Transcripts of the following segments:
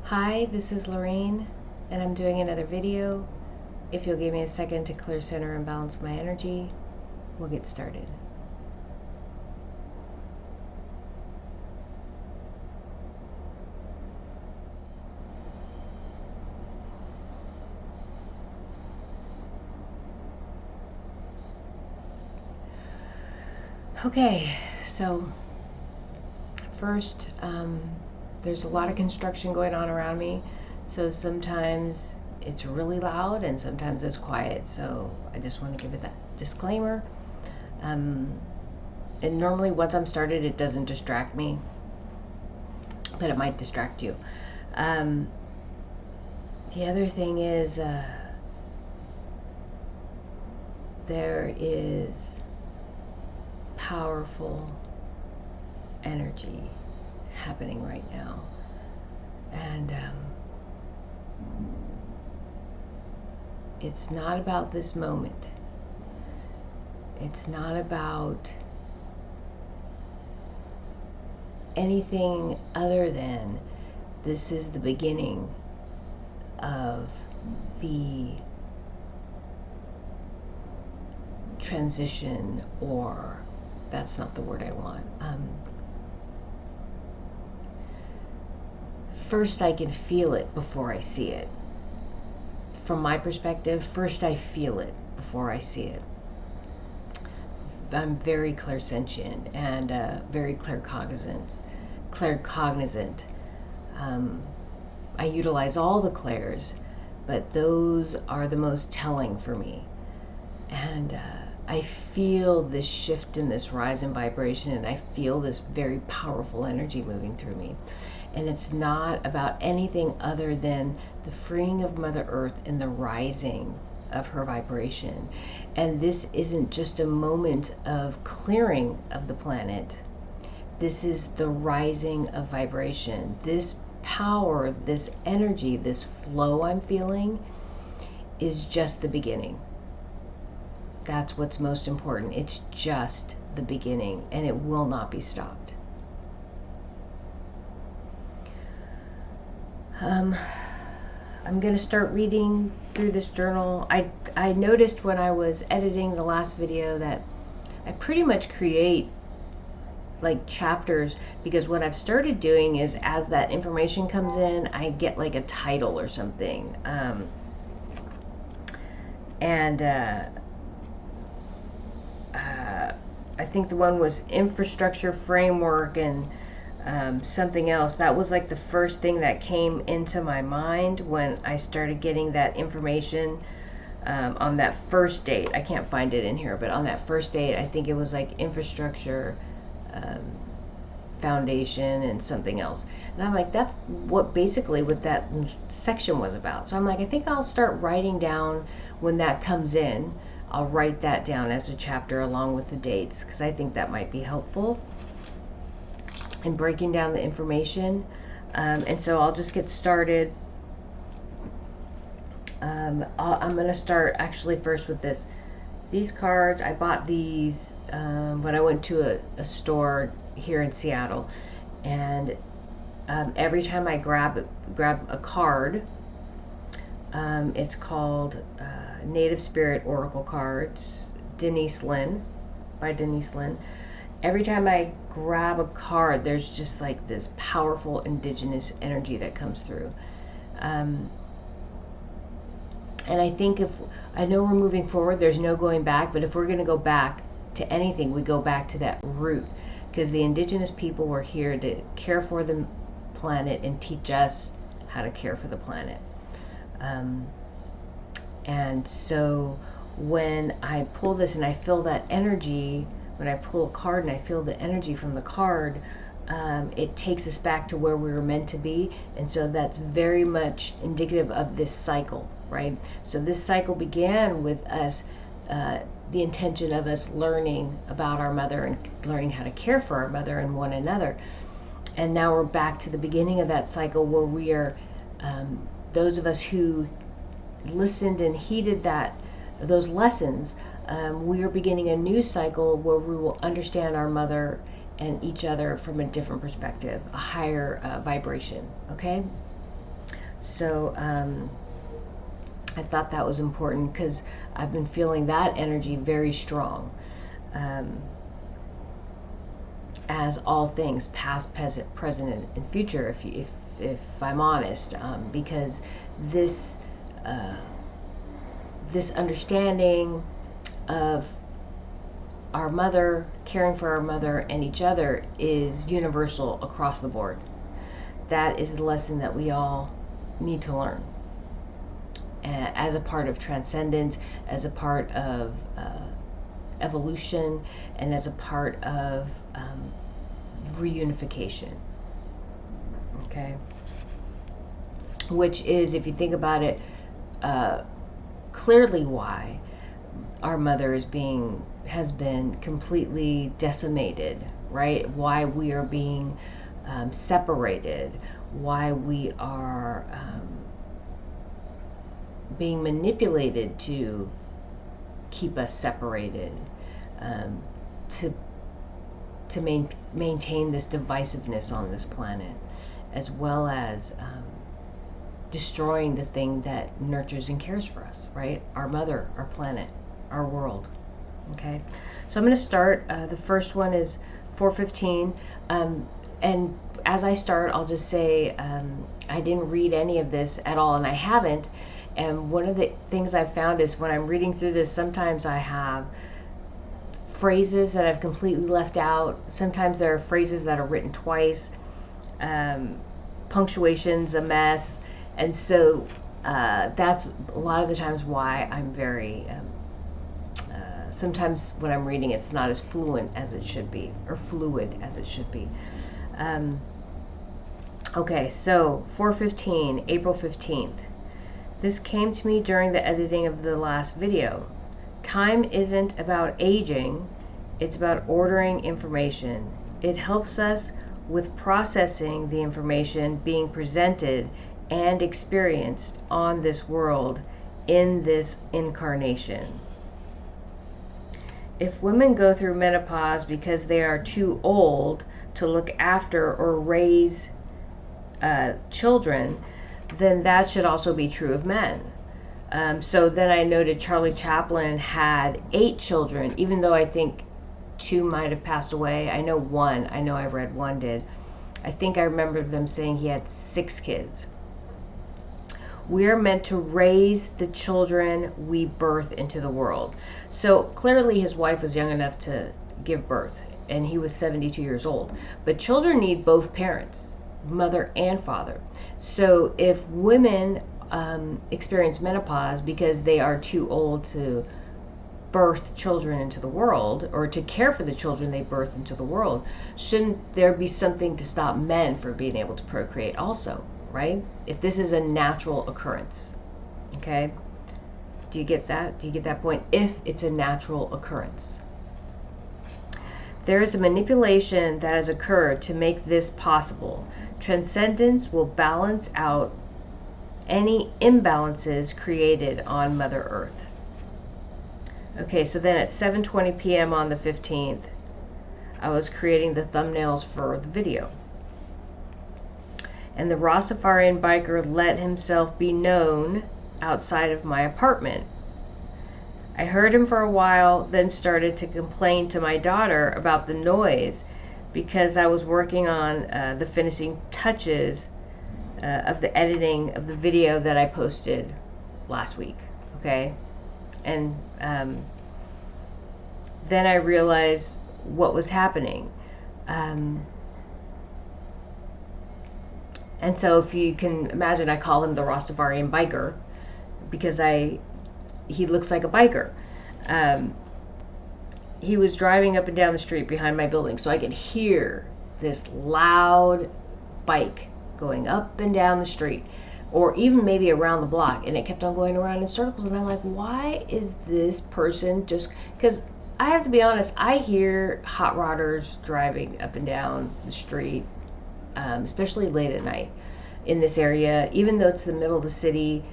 Hi, this is Lorraine, and I'm doing another video. If you'll give me a second to clear, center, and balance my energy, we'll get started. Okay, so first, there's a lot of construction going on around me, so sometimes it's really loud and sometimes it's quiet, so I just want to give it that disclaimer. And normally once I'm started, it doesn't distract me, but it might distract you. The other thing is there is powerful energy happening right now, and it's not about this moment. It's not about anything other than this is the beginning of the transition, or that's not the word I want. First I can feel it before I see it. From my perspective, first I feel it before I see it. I'm very clairsentient and very claircognizant. I utilize all the clairs, but those are the most telling for me. And I feel this shift in this rise in vibration, and I feel this very powerful energy moving through me. And it's not about anything other than the freeing of Mother Earth and the rising of her vibration. And this isn't just a moment of clearing of the planet. This is the rising of vibration. This power, this energy, this flow I'm feeling is just the beginning. That's what's most important. It's just the beginning, and it will not be stopped. I'm going to start reading through this journal. I noticed when I was editing the last video that I pretty much create like chapters, because what I've started doing is as that information comes in, I get like a title or something. I think the one was infrastructure framework and something else. That was like the first thing that came into my mind when I started getting that information on that first date. I can't find it in here, but on that first date, I think it was like infrastructure foundation and something else. And I'm like, that's what basically what that section was about. So I'm like, I think I'll start writing down when that comes in. I'll write that down as a chapter along with the dates, because I think that might be helpful in breaking down the information. And so I'll just get started. I'm going to start actually first with this. These cards, I bought these when I went to a store here in Seattle. And every time I grab a card, it's called Native Spirit Oracle Cards, by Denise Lynn. Every time I grab a card, there's just like this powerful indigenous energy that comes through. And I think I know we're moving forward, there's no going back, but if we're going to go back to anything, we go back to that root, because the indigenous people were here to care for the planet and teach us how to care for the planet. And so when I pull this and I feel that energy, when I pull a card and I feel the energy from the card, it takes us back to where we were meant to be. And so that's very much indicative of this cycle, right? So this cycle began with us, the intention of us learning about our mother and learning how to care for our mother and one another. And now we're back to the beginning of that cycle where we are, those of us who listened and heeded those lessons, we are beginning a new cycle where we will understand our mother and each other from a different perspective, a higher vibration, okay? So I thought that was important because I've been feeling that energy very strong. As all things, past, present, and future, if I'm honest, because this this understanding of our mother, caring for our mother and each other, is universal across the board. That is the lesson that we all need to learn as a part of transcendence, as a part of evolution, and as a part of reunification. Okay, which is, if you think about it, clearly why our mother has been completely decimated, right? Why we are being separated, why we are being manipulated to keep us separated, to maintain this divisiveness on this planet, as well as destroying the thing that nurtures and cares for us, right? Our mother, our planet, our world. Okay, so I'm going to start. The first one is 4:15, and as I start, I'll just say I didn't read any of this at all, and I haven't. And one of the things I've found is when I'm reading through this, sometimes I have phrases that I've completely left out. Sometimes there are phrases that are written twice. Punctuation's a mess. And so that's a lot of the times why I'm very, sometimes when I'm reading, it's not as fluent as it should be, or fluid as it should be. Okay, so 4:15, April 15th. This came to me during the editing of the last video. Time isn't about aging, it's about ordering information. It helps us with processing the information being presented and experienced on this world in this incarnation. If women go through menopause because they are too old to look after or raise children, then that should also be true of men. So then I noted Charlie Chaplin had 8 children, even though I think 2 might have passed away. I know I read one did. I think I remember them saying he had 6 kids. We're meant to raise the children we birth into the world. So clearly his wife was young enough to give birth, and he was 72 years old. But children need both parents, mother and father. So if women experience menopause because they are too old to birth children into the world, or to care for the children they birth into the world, shouldn't there be something to stop men from being able to procreate also, right? If this is a natural occurrence. Okay, do you get that? Do you get that point? If it's a natural occurrence, there is a manipulation that has occurred to make this possible. Transcendence will balance out any imbalances created on Mother Earth. Okay, so then at 7:20 p.m. on the 15th, I was creating the thumbnails for the video. And the Rastafarian biker let himself be known outside of my apartment. I heard him for a while, then started to complain to my daughter about the noise because I was working on the finishing touches of the editing of the video that I posted last week. Okay, and then I realized what was happening. And so if you can imagine, I call him the Rastafarian biker because he looks like a biker. He was driving up and down the street behind my building, so I could hear this loud bike going up and down the street, or even maybe around the block, and it kept on going around in circles. And I'm like, why is this person just, because I have to be honest, I hear hot rodders driving up and down the street, especially late at night in this area. Even though it's the middle of the city,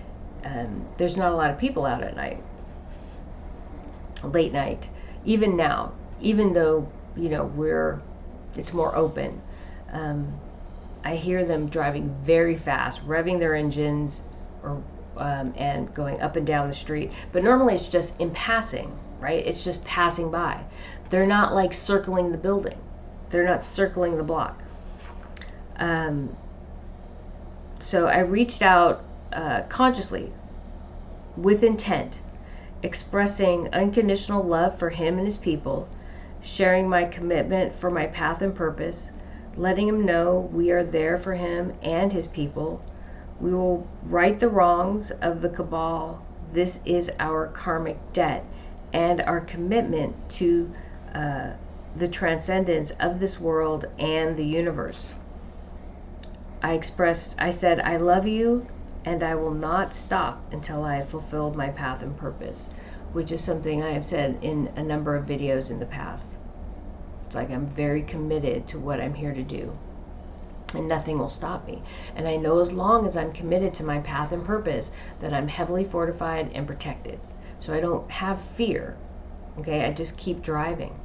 there's not a lot of people out at night, late night. Even now, even though, you know, it's more open. I hear them driving very fast, revving their engines, or and going up and down the street. But normally it's just in passing, right? It's just passing by. They're not like circling the building. They're not circling the block. So I reached out consciously, with intent, expressing unconditional love for him and his people, sharing my commitment for my path and purpose, letting him know we are there for him and his people. We will right the wrongs of the cabal. This is our karmic debt and our commitment to the transcendence of this world and the universe. I said, I love you, and I will not stop until I have fulfilled my path and purpose, which is something I have said in a number of videos in the past. It's like I'm very committed to what I'm here to do, and nothing will stop me. And I know as long as I'm committed to my path and purpose that I'm heavily fortified and protected. So I don't have fear, okay? I just keep driving.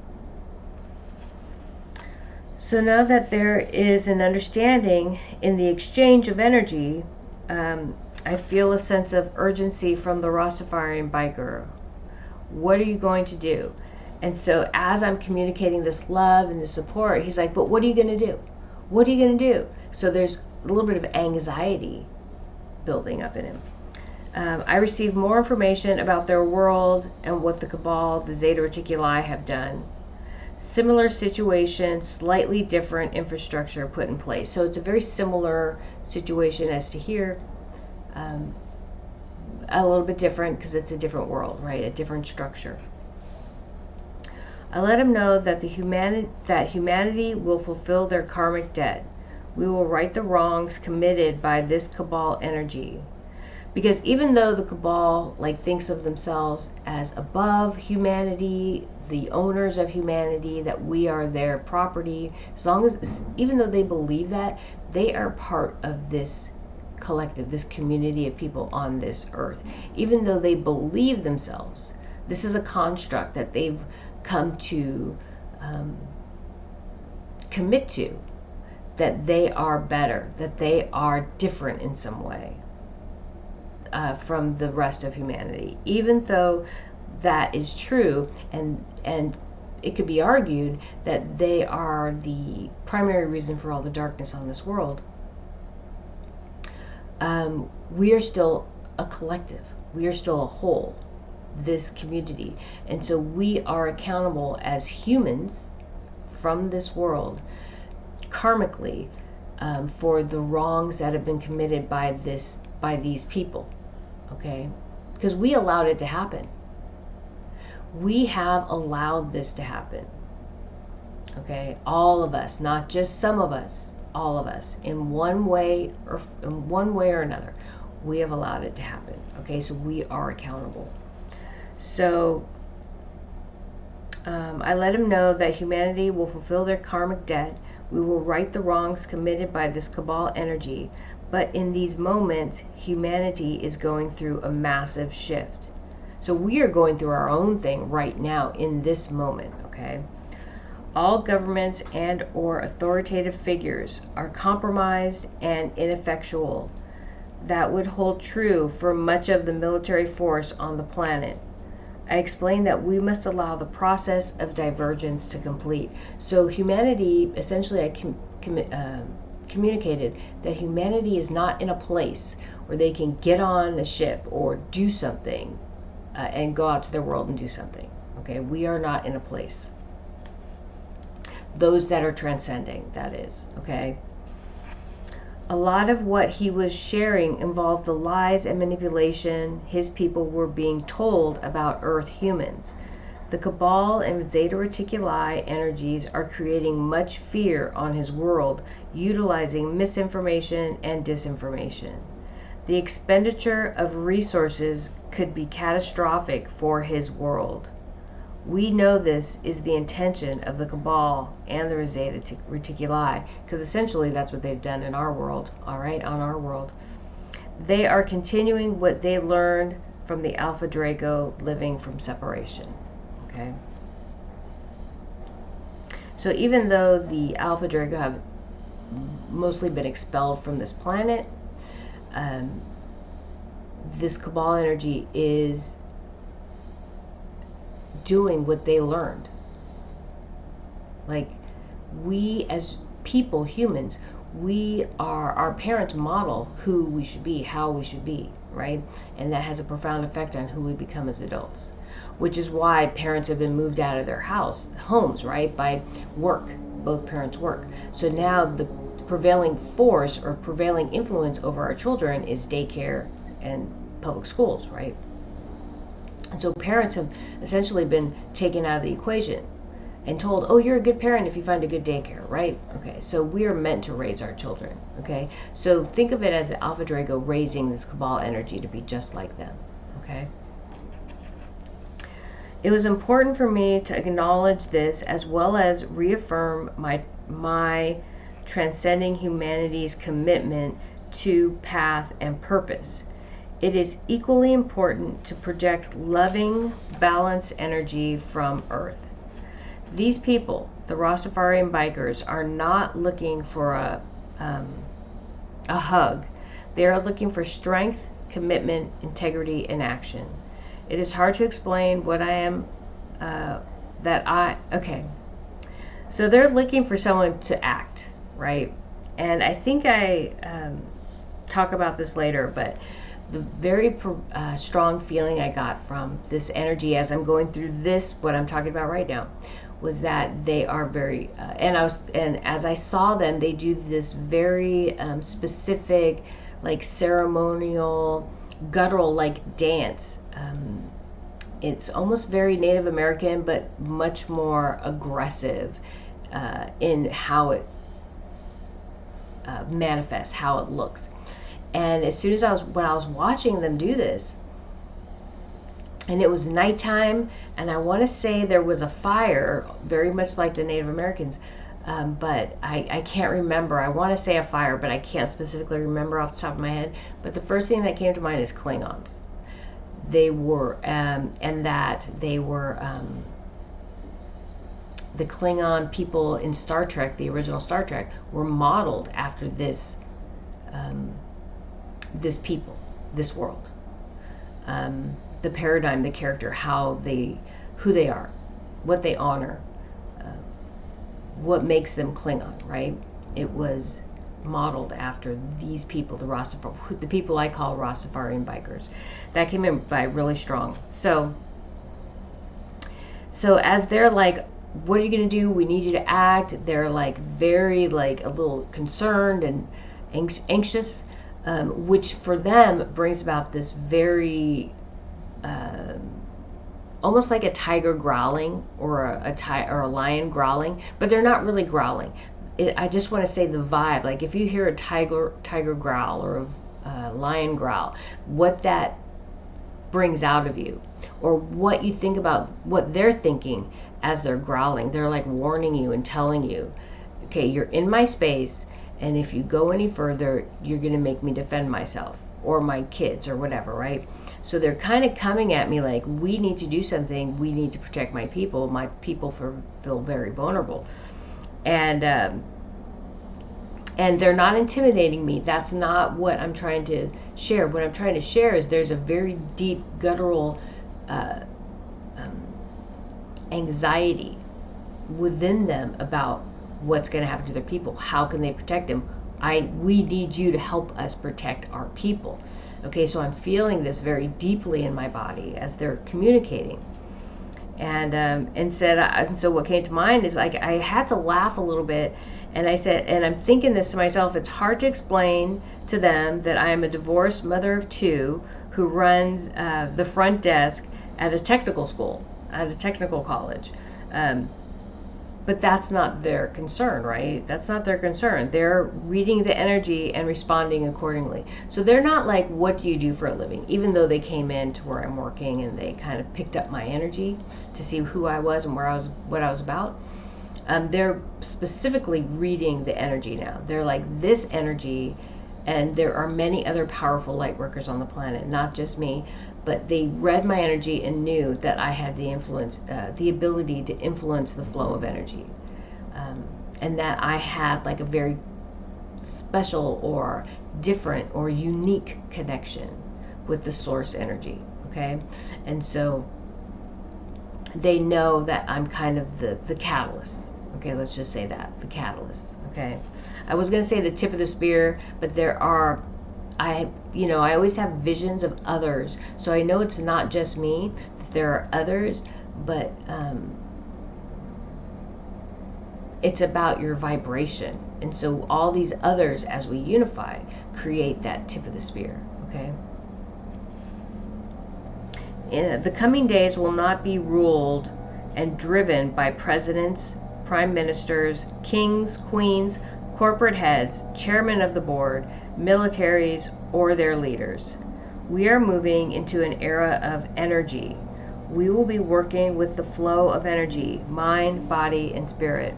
So now that there is an understanding in the exchange of energy, I feel a sense of urgency from the Rastafarian biker. What are you going to do? And so as I'm communicating this love and this support, he's like, but what are you going to do? What are you going to do? So there's a little bit of anxiety building up in him. I received more information about their world and what the Cabal, the Zeta Reticuli, have done. Similar situation, slightly different infrastructure put in place. So it's a very similar situation as to here. A little bit different because it's a different world, right? A different structure. I let him know that humanity will fulfill their karmic debt. We will right the wrongs committed by this Cabal energy. Because even though the Cabal thinks of themselves as above humanity, the owners of humanity, that we are their property, even though they believe that, they are part of this collective, this community of people on this earth. Even though they believe themselves, this is a construct that they've come to commit to, that they are better, that they are different in some way from the rest of humanity. Even though that is true, and it could be argued that they are the primary reason for all the darkness on this world, we are still a collective. We are still a whole, this community. And so we are accountable as humans from this world, karmically, for the wrongs that have been committed by these people, okay? Because we allowed it to happen. We have allowed this to happen, okay? All of us, not just some of us, all of us, in one way or another, we have allowed it to happen, okay? So we are accountable. So I let him know that humanity will fulfill their karmic debt. We will right the wrongs committed by this Cabal energy. But in these moments, humanity is going through a massive shift. So we are going through our own thing right now in this moment, okay? All governments and or authoritative figures are compromised and ineffectual. That would hold true for much of the military force on the planet. I explained that we must allow the process of divergence to complete. So humanity, essentially I communicated that humanity is not in a place where they can get on a ship or do something and go out to their world and do something. Okay, we are not in a place. Those that are transcending, that is, okay? A lot of what he was sharing involved the lies and manipulation his people were being told about Earth humans. The Cabal and Zeta Reticuli energies are creating much fear on his world, utilizing misinformation and disinformation. The expenditure of resources could be catastrophic for his world. We know this is the intention of the Cabal and the Zeta Reticuli, because essentially that's what they've done in our world, all right, on our world. They are continuing what they learned from the Alpha Draco living from separation, okay? So even though the Alpha Draco have mostly been expelled from this planet. This cabal energy is doing what they learned. Like, we as people, humans, we are, our parents model who we should be, how we should be, right? And that has a profound effect on who we become as adults, which is why parents have been moved out of their homes, right? By work. Both parents work. So now the prevailing force or prevailing influence over our children is daycare and public schools, right? And so parents have essentially been taken out of the equation and told, oh, you're a good parent if you find a good daycare, right? Okay, so we are meant to raise our children, okay? So think of it as the Alpha Draco raising this cabal energy to be just like them, okay? It was important for me to acknowledge this as well as reaffirm my transcending humanity's commitment to path and purpose. It is equally important to project loving, balanced energy from Earth. These people, the Rastafarian bikers, are not looking for a hug. They are looking for strength, commitment, integrity, and action. It is hard to explain what I am, okay. So they're looking for someone to act, right? And I think I talk about this later, but the very strong feeling I got from this energy as I'm going through this, what I'm talking about right now, was that they are very, and as I saw them, they do this very specific, like ceremonial, guttural like dance. It's almost very Native American, but much more aggressive in how it manifests, how it looks. And as soon as when I was watching them do this, and it was nighttime, and I want to say there was a fire, very much like the Native Americans, but I can't remember. I want to say a fire, but I can't specifically remember off the top of my head. But the first thing that came to mind is Klingons. They were, and that they were the Klingon people in Star Trek, the original Star Trek, were modeled after this people, this world. The paradigm, the character, who they are, what they honor, what makes them Klingon, right? It was modeled after these people, the people I call Rastafarian bikers. That came in by really strong. So as they're like, what are you going to do? We need you to act. They're like very like a little concerned and anxious, which for them brings about this very almost like a tiger growling or a lion growling, but they're not really growling. I just want to say the vibe. Like if you hear a tiger growl or a lion growl, what that brings out of you, or what you think about what they're thinking as they're growling. They're like warning you and telling you, okay, you're in my space, and if you go any further, you're going to make me defend myself or my kids or whatever, right? So they're kind of coming at me like, we need to do something. We need to protect my people. My people feel very vulnerable. And they're not intimidating me. That's not what I'm trying to share. What I'm trying to share is there's a very deep guttural anxiety within them about what's going to happen to their people. How can they protect them? We need you to help us protect our people. Okay, so I'm feeling this very deeply in my body as they're communicating. And so what came to mind is like I had to laugh a little bit, and I said, and I'm thinking this to myself, it's hard to explain to them that I am a divorced mother of two who runs the front desk at a technical school, at a technical college. But that's not their concern, right? That's not their concern. They're reading the energy and responding accordingly. So they're not like, what do you do for a living? Even though they came in to where I'm working and they kind of picked up my energy to see who I was and what I was about. They're specifically reading the energy now. They're like, this energy, and there are many other powerful light workers on the planet, not just me, but they read my energy and knew that I had the influence, the ability to influence the flow of energy. And that I had like a very special or different or unique connection with the source energy, okay? And so they know that I'm kind of the catalyst, okay? Let's just say that, the catalyst, okay? I was going to say the tip of the spear, but there are, I always have visions of others, so I know it's not just me, that there are others, but it's about your vibration. And so all these others, as we unify, create that tip of the spear, okay? The coming days will not be ruled and driven by presidents, prime ministers, kings, queens, corporate heads, chairmen of the board, militaries, or their leaders. We are moving into an era of energy. We will be working with the flow of energy, mind, body, and spirit.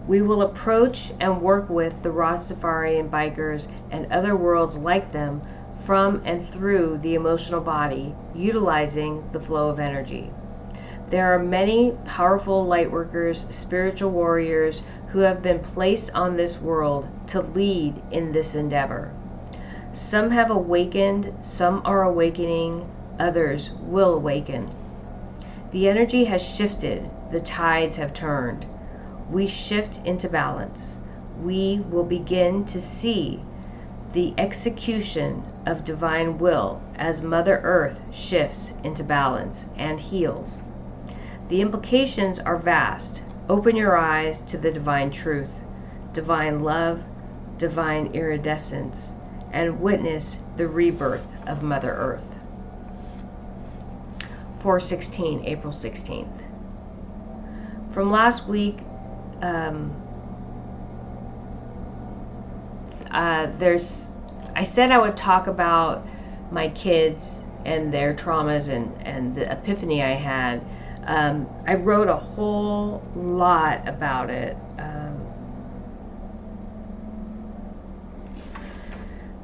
We will approach and work with the Rastafarian bikers and other worlds like them from and through the emotional body, utilizing the flow of energy. There are many powerful lightworkers, spiritual warriors who have been placed on this world to lead in this endeavor. Some have awakened, some are awakening, others will awaken. The energy has shifted, the tides have turned. We shift into balance. We will begin to see the execution of divine will as Mother Earth shifts into balance and heals. The implications are vast. Open your eyes to the divine truth, divine love, divine iridescence, and witness the rebirth of Mother Earth. 4/16, April 16th. From last week, I said I would talk about my kids and their traumas and the epiphany I had. I wrote a whole lot about it,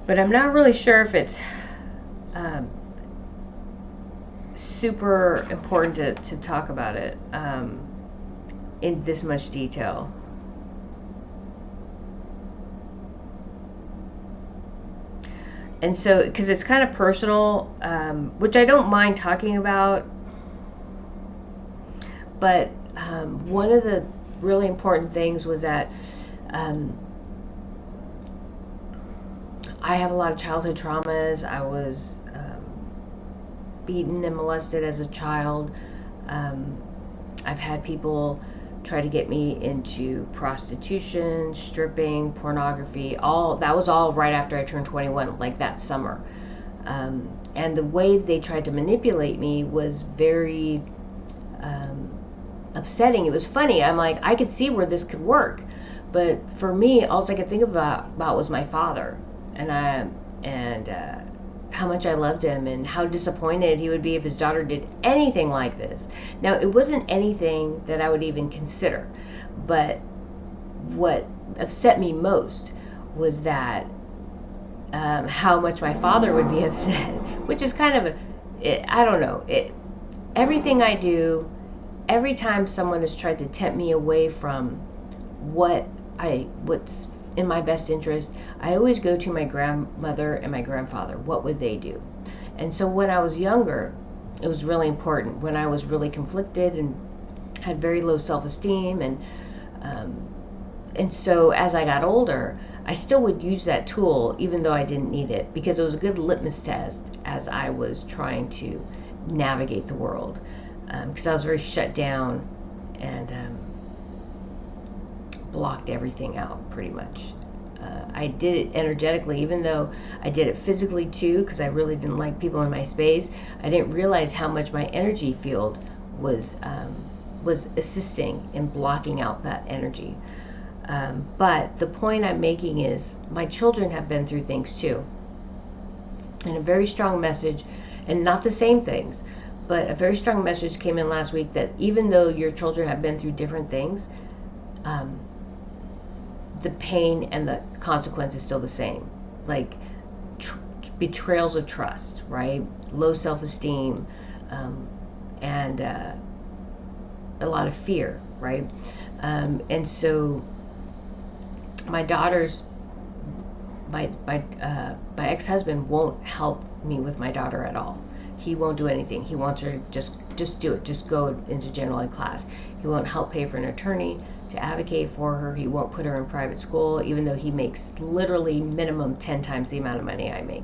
but I'm not really sure if it's super important to talk about it in this much detail. And so, because it's kind of personal, which I don't mind talking about, but one of the really important things was that I have a lot of childhood traumas. I was beaten and molested as a child. I've had people try to get me into prostitution, stripping, pornography. That was all right after I turned 21, like that summer. And the way they tried to manipulate me was very upsetting. It was funny. I'm like, I could see where this could work, but for me, all I could think about was my father, and how much I loved him and how disappointed he would be if his daughter did anything like this. Now, it wasn't anything that I would even consider, but what upset me most was that how much my father would be upset, which is kind of I don't know. Everything I do, every time someone has tried to tempt me away from what's in my best interest, I always go to my grandmother and my grandfather. What would they do? And so when I was younger, it was really important. When I was really conflicted and had very low self-esteem, and so as I got older, I still would use that tool even though I didn't need it, because it was a good litmus test as I was trying to navigate the world, because I was very shut down and blocked everything out pretty much. I did it energetically, even though I did it physically too, because I really didn't like people in my space. I didn't realize how much my energy field was assisting in blocking out that energy. But the point I'm making is my children have been through things too. And a very strong message, and not the same things, but a very strong message came in last week that even though your children have been through different things, the pain and the consequence is still the same. Like betrayals of trust, right? Low self-esteem, and a lot of fear, right? And so my daughters my ex-husband won't help me with my daughter at all. He won't do anything. He wants her to just do it. Just go into general ed class. He won't help pay for an attorney to advocate for her. He won't put her in private school, even though he makes literally minimum 10 times the amount of money I make.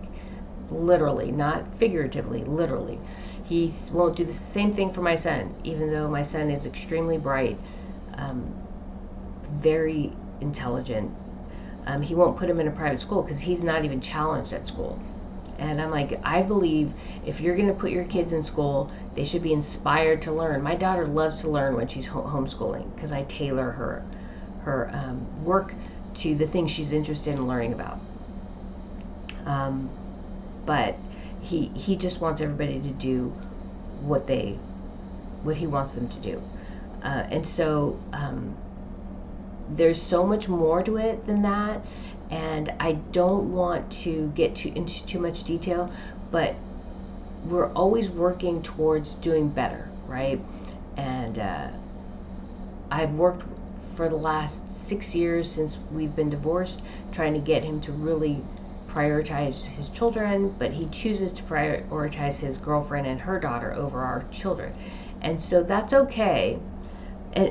Literally, not figuratively, literally. He won't do the same thing for my son, even though my son is extremely bright, very intelligent. He won't put him in a private school because he's not even challenged at school. And I'm like, I believe if you're going to put your kids in school, they should be inspired to learn. My daughter loves to learn when she's homeschooling because I tailor her work to the things she's interested in learning about. But he just wants everybody to do what he wants them to do. And so there's so much more to it than that. And I don't want to get into too much detail, but we're always working towards doing better, right? And I've worked for the last 6 years since we've been divorced, trying to get him to really prioritize his children, but he chooses to prioritize his girlfriend and her daughter over our children. And so that's okay,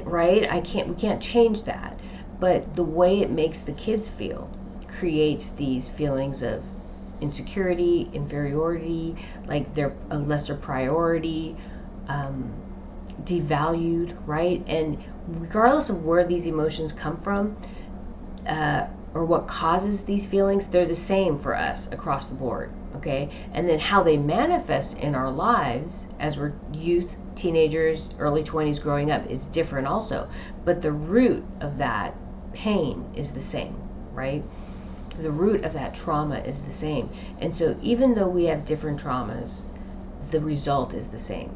right? We can't change that. But the way it makes the kids feel creates these feelings of insecurity, inferiority, like they're a lesser priority, devalued, right? And regardless of where these emotions come from, or what causes these feelings, they're the same for us across the board, okay? And then how they manifest in our lives as we're youth, teenagers, early 20s growing up is different also. But the root of that pain is the same, right? The root of that trauma is the same. And so even though we have different traumas, the result is the same.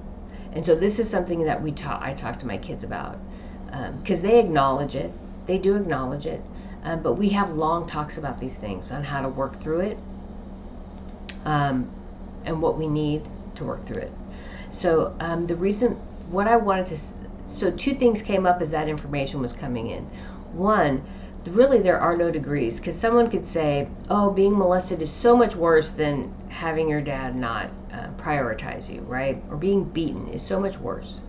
And so this is something that I talk to my kids about, because they acknowledge it. They do acknowledge it. But we have long talks about these things on how to work through it, and what we need to work through it. So the reason, what I wanted to, so two things came up as that information was coming in. One, really there are no degrees, because someone could say, oh, being molested is so much worse than having your dad not prioritize you, right? Or being beaten is so much worse.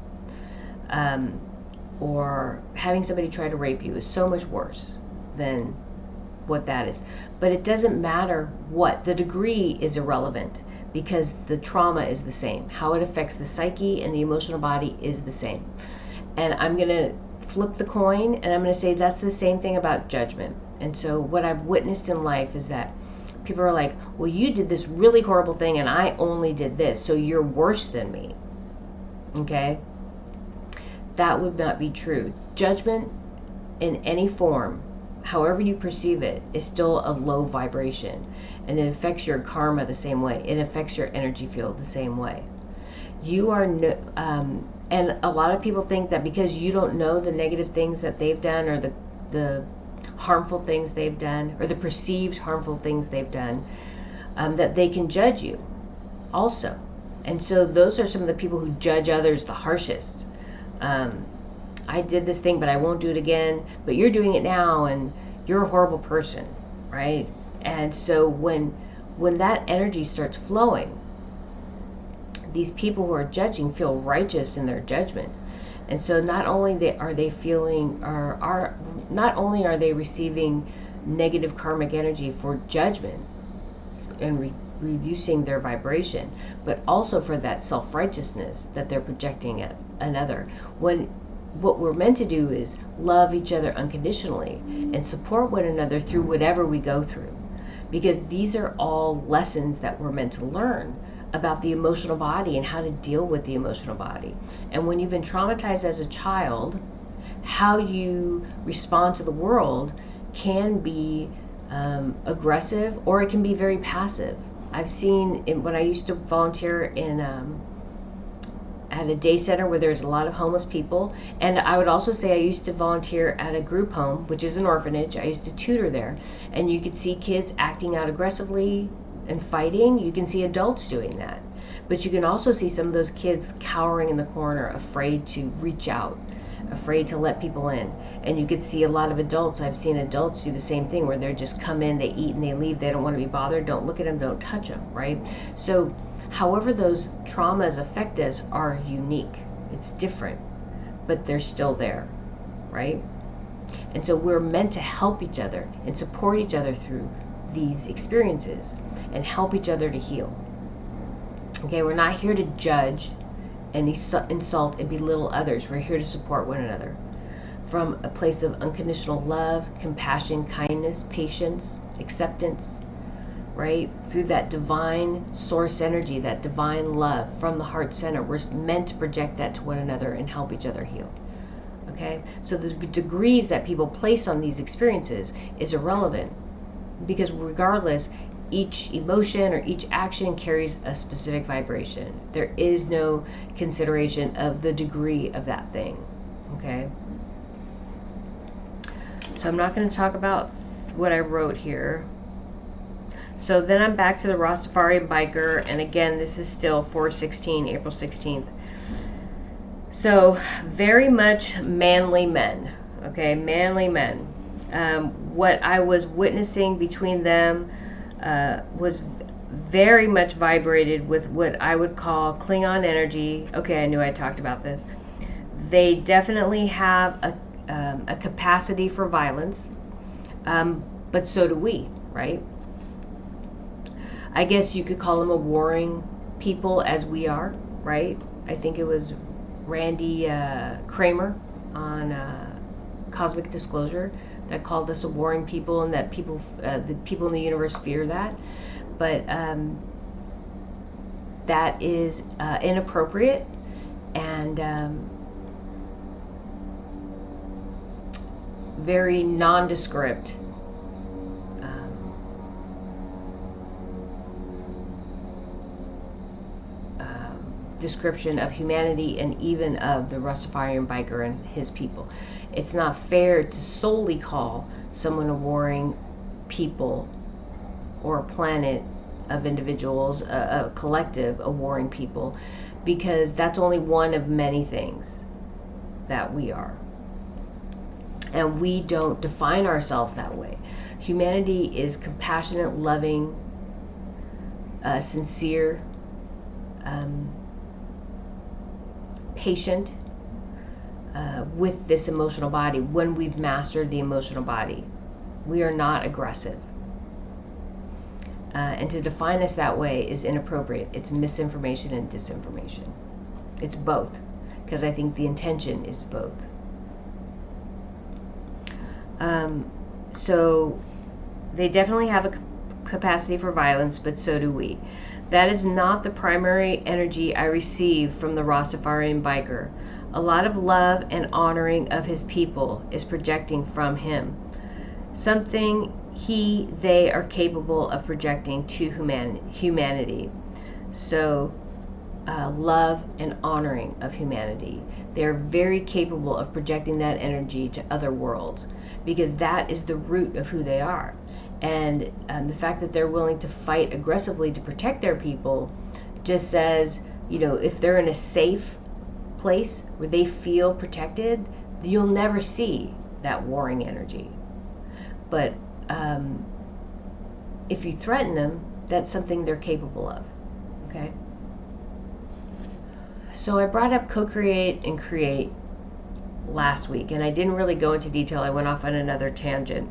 Or having somebody try to rape you is so much worse than what that is. But it doesn't matter what. The degree is irrelevant because the trauma is the same. How it affects the psyche and the emotional body is the same. And I'm going to flip the coin and I'm going to say that's the same thing about judgment. And so what I've witnessed in life is that people are like, well, you did this really horrible thing and I only did this, so you're worse than me. Okay? That would not be true. Judgment in any form, however you perceive it, is still a low vibration, and it affects your karma the same way. It affects your energy field the same way. You are and a lot of people think that because you don't know the negative things that they've done, or the harmful things they've done, or the perceived harmful things they've done, that they can judge you also. And so those are some of the people who judge others the harshest. I did this thing, but I won't do it again, but you're doing it now and you're a horrible person, right? And so when that energy starts flowing, these people who are judging feel righteous in their judgment. And so not only are they receiving negative karmic energy for judgment and reducing their vibration, but also for that self-righteousness that they're projecting at another. When what we're meant to do is love each other unconditionally and support one another through whatever we go through, because these are all lessons that we're meant to learn about the emotional body and how to deal with the emotional body. And when you've been traumatized as a child, how you respond to the world can be aggressive, or it can be very passive. I've seen when I used to volunteer at a day center where there's a lot of homeless people, and I would also say I used to volunteer at a group home, which is an orphanage. I used to tutor there, and you could see kids acting out aggressively, and fighting, you can see adults doing that. But you can also see some of those kids cowering in the corner, afraid to reach out, afraid to let people in. And you could see a lot of adults, I've seen adults do the same thing, where they're just come in, they eat and they leave, they don't want to be bothered, don't look at them, don't touch them, right? So however those traumas affect us are unique. It's different, but they're still there, right? And so we're meant to help each other and support each other through these experiences and help each other to heal. Okay, we're not here to judge and insult and belittle others. We're here to support one another from a place of unconditional love, compassion, kindness, patience, acceptance, right? Through that divine source energy, that divine love from the heart center. We're meant to project that to one another and help each other heal. Okay, so the degrees that people place on these experiences is irrelevant, because regardless, each emotion or each action carries a specific vibration. There is no consideration of the degree of that thing. Okay, so I'm not going to talk about what I wrote here. So then I'm back to the Rastafarian biker, and again, this is still 4/16, April 16th. So very much manly men, okay, manly men. What I was witnessing between them was very much vibrated with what I would call Klingon energy. Okay, I knew I talked about this. They definitely have a capacity for violence, but so do we, right? I guess you could call them a warring people, as we are, right? I think it was Randy Kramer on Cosmic Disclosure that called us a warring people, and that people, the people in the universe fear that. But that is inappropriate and very nondescript. Description of humanity and even of the Rastafarian biker and his people. It's not fair to solely call someone a warring people or a planet of individuals, a collective, a warring people, because that's only one of many things that we are. And we don't define ourselves that way. Humanity is compassionate, loving, sincere, patient with this emotional body. When we've mastered the emotional body, we are not aggressive. And to define us that way is inappropriate. It's misinformation and disinformation. It's both, because I think the intention is both. So they definitely have a capacity for violence, but so do we. That is not the primary energy I receive from the Rastafarian biker. A lot of love and honoring of his people is projecting from him. Something they are capable of projecting to humanity. So love and honoring of humanity. They're very capable of projecting that energy to other worlds, because that is the root of who they are. And the fact that they're willing to fight aggressively to protect their people just says, you know, if they're in a safe place where they feel protected, you'll never see that warring energy. But if you threaten them, that's something they're capable of. Okay? So I brought up co-create and create last week, and I didn't really go into detail. I went off on another tangent.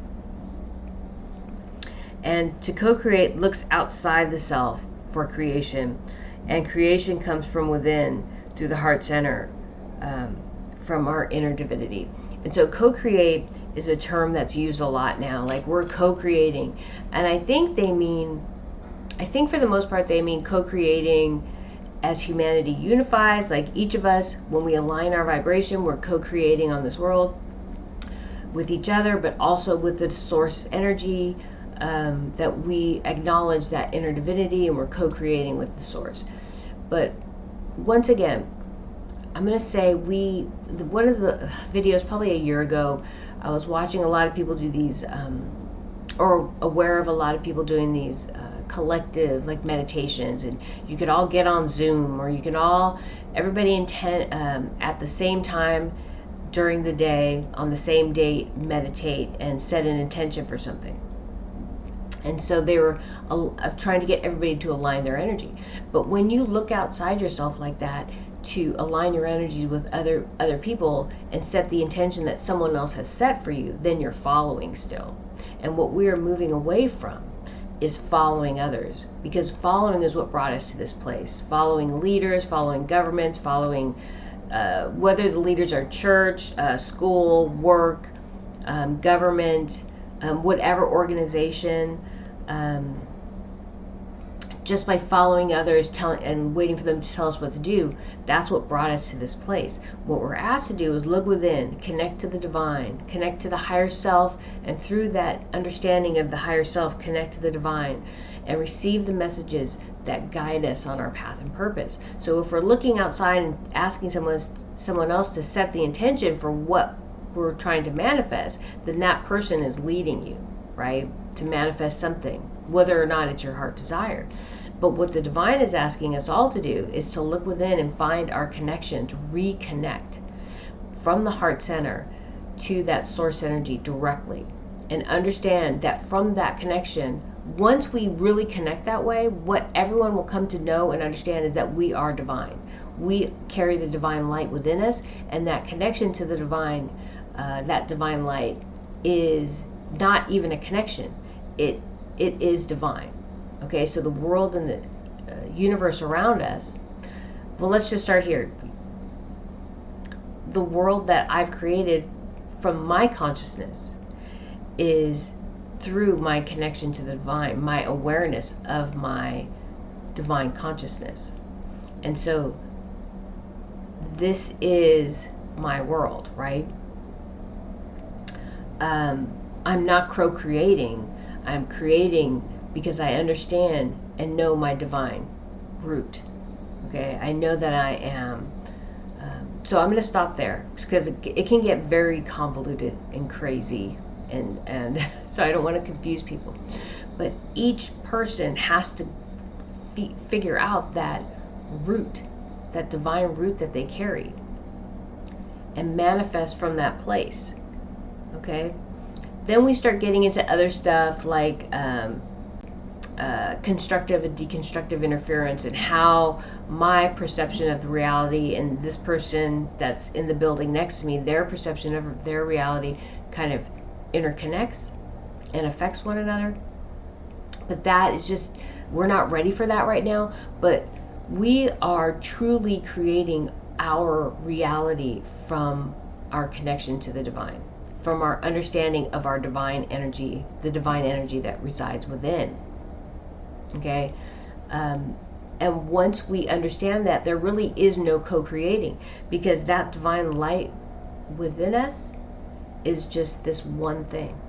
And to co-create looks outside the self for creation, and creation comes from within through the heart center, from our inner divinity. And so co-create is a term that's used a lot now, like we're co-creating. And I think for the most part they mean co-creating as humanity unifies, like each of us, when we align our vibration, we're co-creating on this world with each other, but also with the source energy, that we acknowledge that inner divinity and we're co-creating with the source. But once again, I'm going to say one of the videos probably a year ago, I was watching a lot of people do these, or aware of a lot of people doing these collective like meditations, and you could all get on Zoom, or you can all, everybody at the same time during the day on the same date meditate and set an intention for something. And so they were trying to get everybody to align their energy. But when you look outside yourself like that, to align your energies with other people and set the intention that someone else has set for you, then you're following still. And what we are moving away from is following others, because following is what brought us to this place. Following leaders, following governments, following whether the leaders are church, school, work, government, whatever organization, just by following others and waiting for them to tell us what to do, that's what brought us to this place. What we're asked to do is look within, connect to the divine, connect to the higher self, and through that understanding of the higher self, connect to the divine and receive the messages that guide us on our path and purpose. So if we're looking outside and asking someone else to set the intention for what we're trying to manifest, then that person is leading you, right, to manifest something, whether or not it's your heart desire. But what the divine is asking us all to do is to look within and find our connection, to reconnect from the heart center to that source energy directly, and understand that from that connection, once we really connect that way, what everyone will come to know and understand is that we are divine. We carry the divine light within us, and that connection to the divine, that divine light is not even a connection. It is divine. Okay, so the world and the universe around us, well, let's just start here. The world that I've created from my consciousness is through my connection to the divine, my awareness of my divine consciousness. And so this is my world, right? I'm not co-creating. I'm creating because I understand and know my divine root. Okay, I know that I am. So I'm going to stop there because it can get very convoluted and crazy, and so I don't want to confuse people. But each person has to figure out that root, that divine root that they carry, and manifest from that place. Okay. Then we start getting into other stuff like constructive and deconstructive interference, and how my perception of the reality and this person that's in the building next to me, their perception of their reality kind of interconnects and affects one another. But that is just, we're not ready for that right now. But we are truly creating our reality from our connection to the divine, from our understanding of our divine energy, the divine energy that resides within. Okay? And once we understand that, there really is no co-creating, because that divine light within us is just this one thing.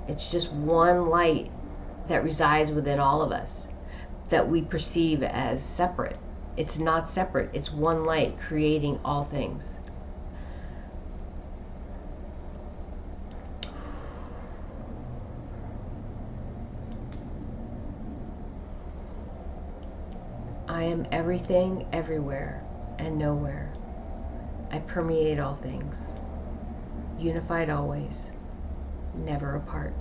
It's just one light that resides within all of us that we perceive as separate. It's not separate. It's one light creating all things. I am everything, everywhere, and nowhere. I permeate all things, unified always, never apart.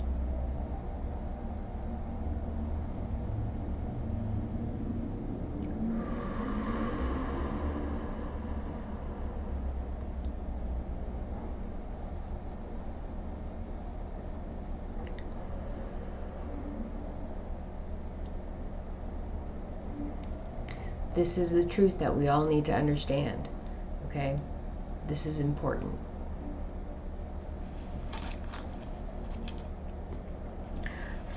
This is the truth that we all need to understand, okay? This is important.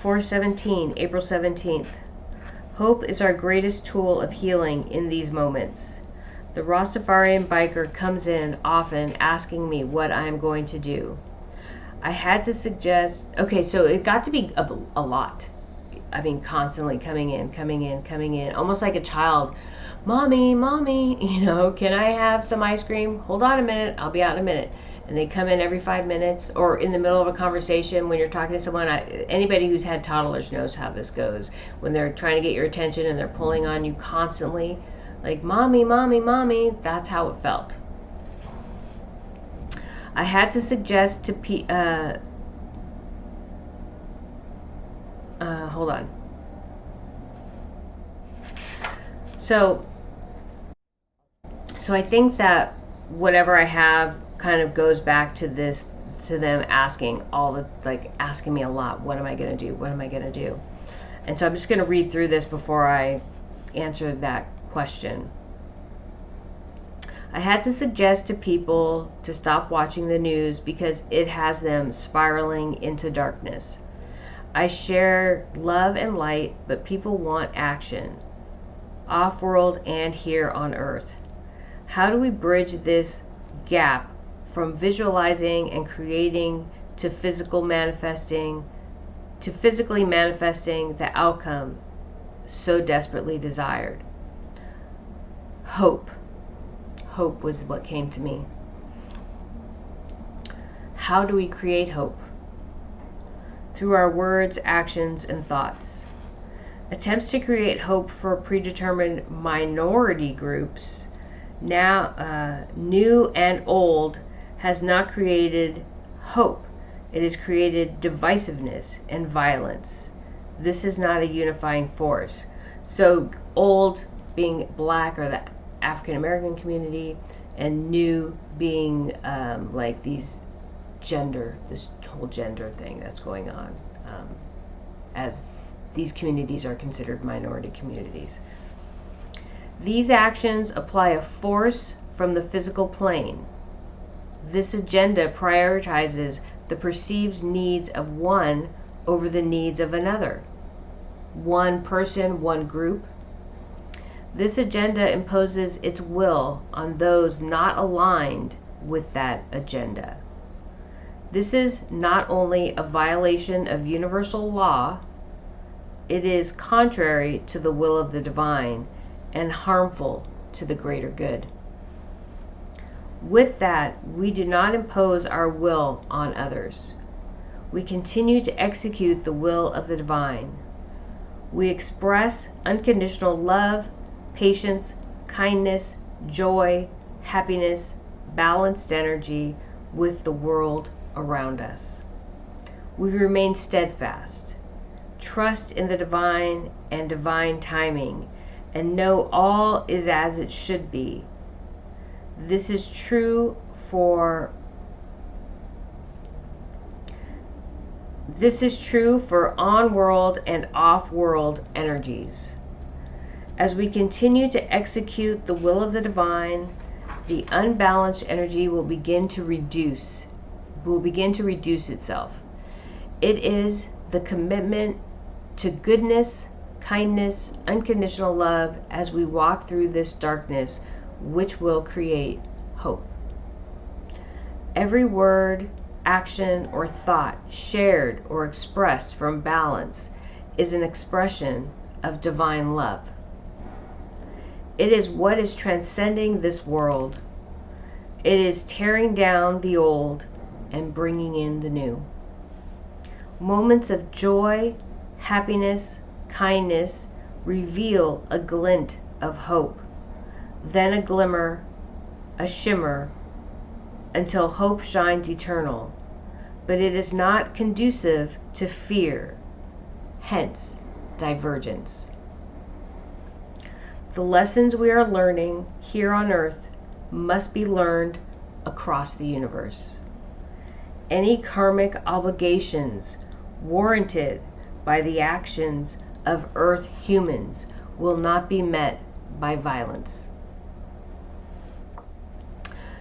April 17th. Hope is our greatest tool of healing in these moments. The Rastafarian biker comes in often asking me what I'm going to do. I had to suggest, okay, so it got to be a lot. I mean, constantly coming in, almost like a child. Mommy, mommy, you know, can I have some ice cream? Hold on a minute, I'll be out in a minute. And they come in every 5 minutes, or in the middle of a conversation when you're talking to someone. Anybody who's had toddlers knows how this goes. When they're trying to get your attention and they're pulling on you constantly, like, mommy, mommy, mommy, that's how it felt. I had to suggest to hold on. So I think that whatever I have kind of goes back to this, to them asking asking me a lot, what am I going to do? What am I going to do? And so I'm just going to read through this before I answer that question. I had to suggest to people to stop watching the news because it has them spiraling into darkness. I share love and light, but people want action, off-world and here on Earth. How do we bridge this gap from visualizing and creating to physically manifesting the outcome so desperately desired? Hope. Hope was what came to me. How do we create hope? Through our words, actions, and thoughts. Attempts to create hope for predetermined minority groups, now new and old, has not created hope. It has created divisiveness and violence. This is not a unifying force. So old being black or the African American community, and new being like this whole gender thing that's going on, as these communities are considered minority communities. These actions apply a force from the physical plane. This agenda prioritizes the perceived needs of one over the needs of another. One person, one group. This agenda imposes its will on those not aligned with that agenda. This is not only a violation of universal law, it is contrary to the will of the divine and harmful to the greater good. With that, we do not impose our will on others. We continue to execute the will of the divine. We express unconditional love, patience, kindness, joy, happiness, balanced energy with the world around us. We remain steadfast, trust in the divine and divine timing, and know all is as it should be. This is true for on-world and off-world energies. As we continue to execute the will of the divine, the unbalanced energy will begin to reduce itself. It is the commitment to goodness, kindness, unconditional love as we walk through this darkness, which will create hope. Every word, action, or thought shared or expressed from balance is an expression of divine love. It is what is transcending this world. It is tearing down the old and bringing in the new. Moments of joy, happiness, kindness reveal a glint of hope, then a glimmer, a shimmer, until hope shines eternal. But it is not conducive to fear, hence divergence. The lessons we are learning here on Earth must be learned across the universe. Any karmic obligations warranted by the actions of Earth humans will not be met by violence.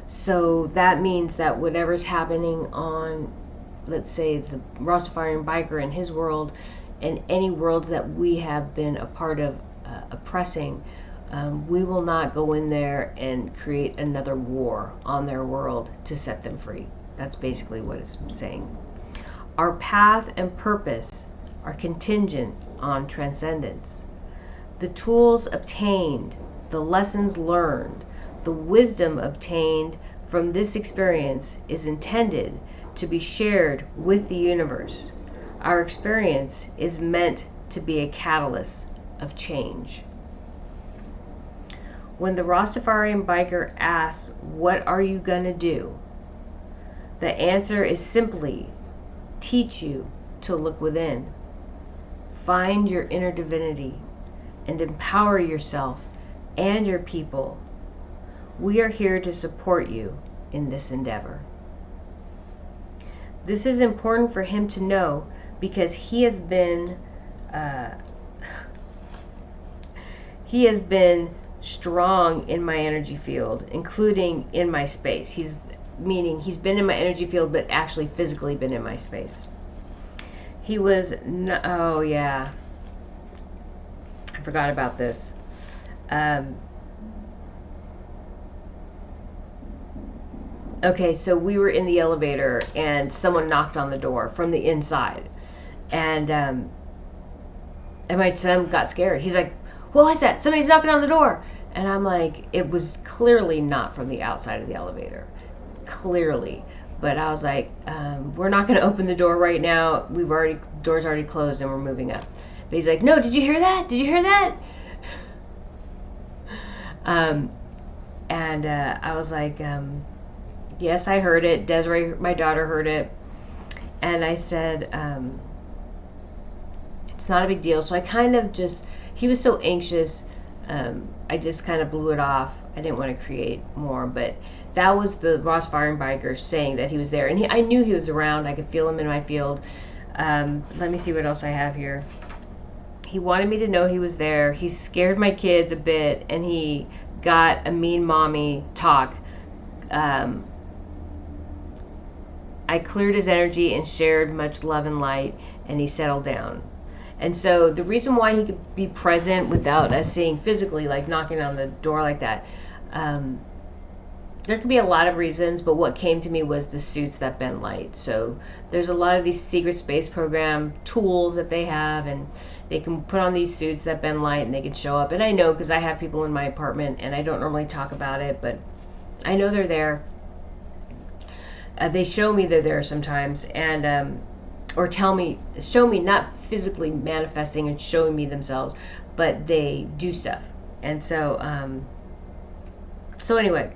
So that means that whatever's happening on, let's say, the Rastafarian biker in his world, and any worlds that we have been a part of oppressing, we will not go in there and create another war on their world to set them free. That's basically what it's saying. Our path and purpose are contingent on transcendence. The tools obtained, the lessons learned, the wisdom obtained from this experience is intended to be shared with the universe. Our experience is meant to be a catalyst of change. When the Rastafarian biker asks, "What are you gonna do?" the answer is simply, teach you to look within, find your inner divinity, and empower yourself and your people. We are here to support you in this endeavor. This is important for him to know because he has been strong in my energy field, including in my space. He's been in my energy field, but actually physically been in my space. He was, oh yeah, I forgot about this. Okay, so we were in the elevator and someone knocked on the door from the inside, and my son got scared. He's like, "What was that? Somebody's knocking on the door." And I'm like, it was clearly not from the outside of the elevator. Clearly. But I was like, we're not going to open the door right now. Door's already closed and we're moving up. But he's like, "No, did you hear that? Did you hear that?" I was like, yes, I heard it. Desiree, my daughter, heard it. And I said, it's not a big deal. So I kind of he was so anxious. I just kind of blew it off. I didn't want to create more, but that was the Rastafarian biker saying that he was there. And I knew he was around. I could feel him in my field. Let me see what else I have here. He wanted me to know he was there. He scared my kids a bit, and he got a mean mommy talk. I cleared his energy and shared much love and light, and he settled down. And so the reason why he could be present without us seeing physically, like knocking on the door like that, there could be a lot of reasons, but what came to me was the suits that bend light. So there's a lot of these secret space program tools that they have, and they can put on these suits that bend light and they can show up. And I know because I have people in my apartment and I don't normally talk about it, but I know they're there. They show me they're there sometimes, and or show me, not physically manifesting and showing me themselves, but they do stuff. And so anyway,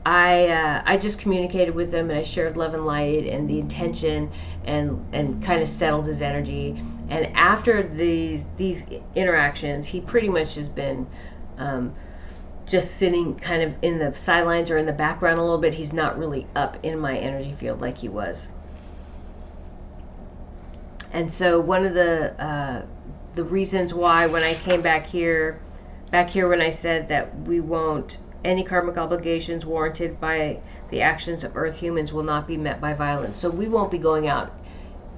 I just communicated with him, and I shared love and light and the intention, and kind of settled his energy. And after these interactions, he pretty much has been just sitting kind of in the sidelines or in the background a little bit. He's not really up in my energy field like he was. And so one of the reasons why, when I came back here when I said that we won't, any karmic obligations warranted by the actions of Earth humans will not be met by violence. So we won't be going out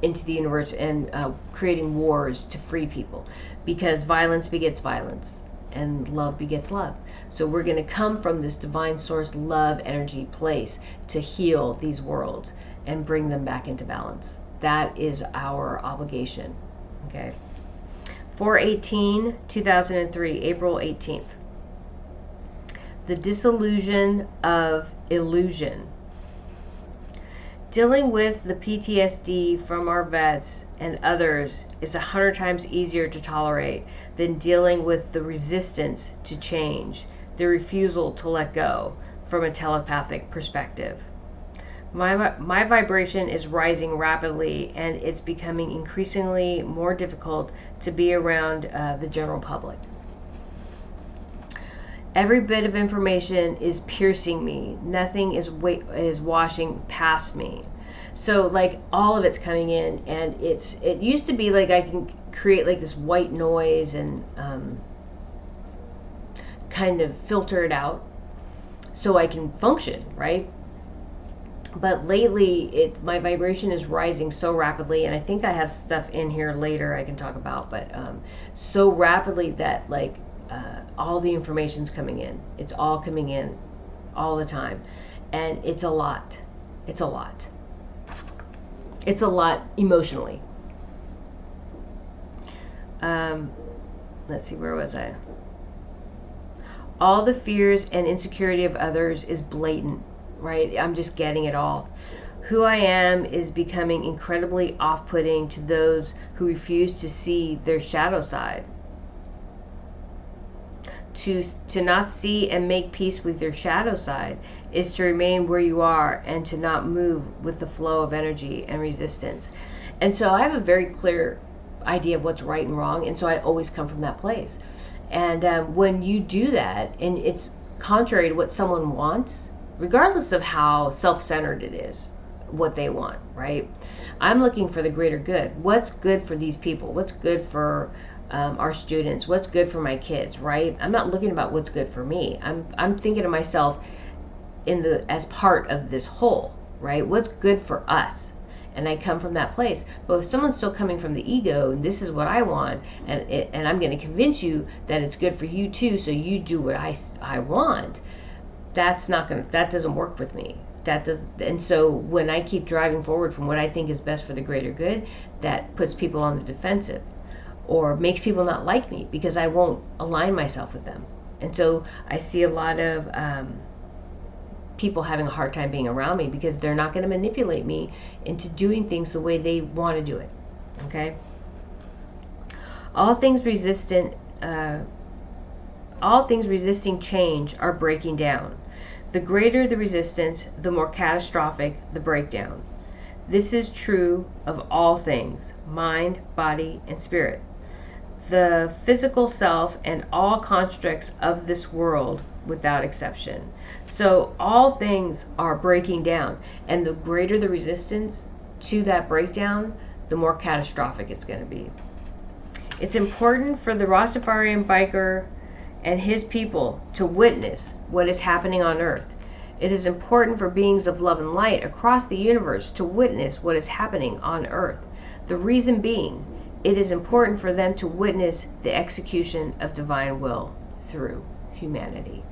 into the universe and creating wars to free people, because violence begets violence and love begets love. So we're going to come from this divine source love energy place to heal these worlds and bring them back into balance. That is our obligation. Okay. 4/18/2003, April 18th. The dissolution of illusion. Dealing with the PTSD from our vets and others is 100 times easier to tolerate than dealing with the resistance to change, the refusal to let go from a telepathic perspective. My vibration is rising rapidly, and it's becoming increasingly more difficult to be around the general public. Every bit of information is piercing me. Nothing is washing past me. So like all of it's coming in, and it used to be like I can create like this white noise and kind of filter it out so I can function, right? But lately my vibration is rising so rapidly, and I think I have stuff in here later I can talk about, but so rapidly that like all the information's coming in. It's all coming in all the time, and it's a lot. It's a lot. It's a lot emotionally. Let's see, where was I? All the fears and insecurity of others is blatant, right? I'm just getting it all. Who I am is becoming incredibly off-putting to those who refuse to see their shadow side. To not see and make peace with your shadow side is to remain where you are and to not move with the flow of energy and resistance. And so I have a very clear idea of what's right and wrong, and so I always come from that place. And when you do that, and it's contrary to what someone wants, regardless of how self-centered it is, what they want, right? I'm looking for the greater good. What's good for these people? What's good for our students? What's good for my kids, right? I'm not looking about what's good for me. I'm thinking of myself as part of this whole, right? What's good for us? And I come from that place. But if someone's still coming from the ego, and this is what I want, and I'm going to convince you that it's good for you too, so you do what I want, that doesn't work with me. And so when I keep driving forward from what I think is best for the greater good, that puts people on the defensive, or makes people not like me because I won't align myself with them. And so I see a lot of people having a hard time being around me because they're not going to manipulate me into doing things the way they want to do it. Okay? All things resisting change are breaking down. The greater the resistance, the more catastrophic the breakdown. This is true of all things, mind, body, and spirit. The physical self and all constructs of this world without exception. So all things are breaking down, and the greater the resistance to that breakdown, the more catastrophic it's going to be. It's important for the Rastafarian biker and his people to witness what is happening on Earth. It is important for beings of love and light across the universe to witness what is happening on Earth. The reason being, it is important for them to witness the execution of divine will through humanity.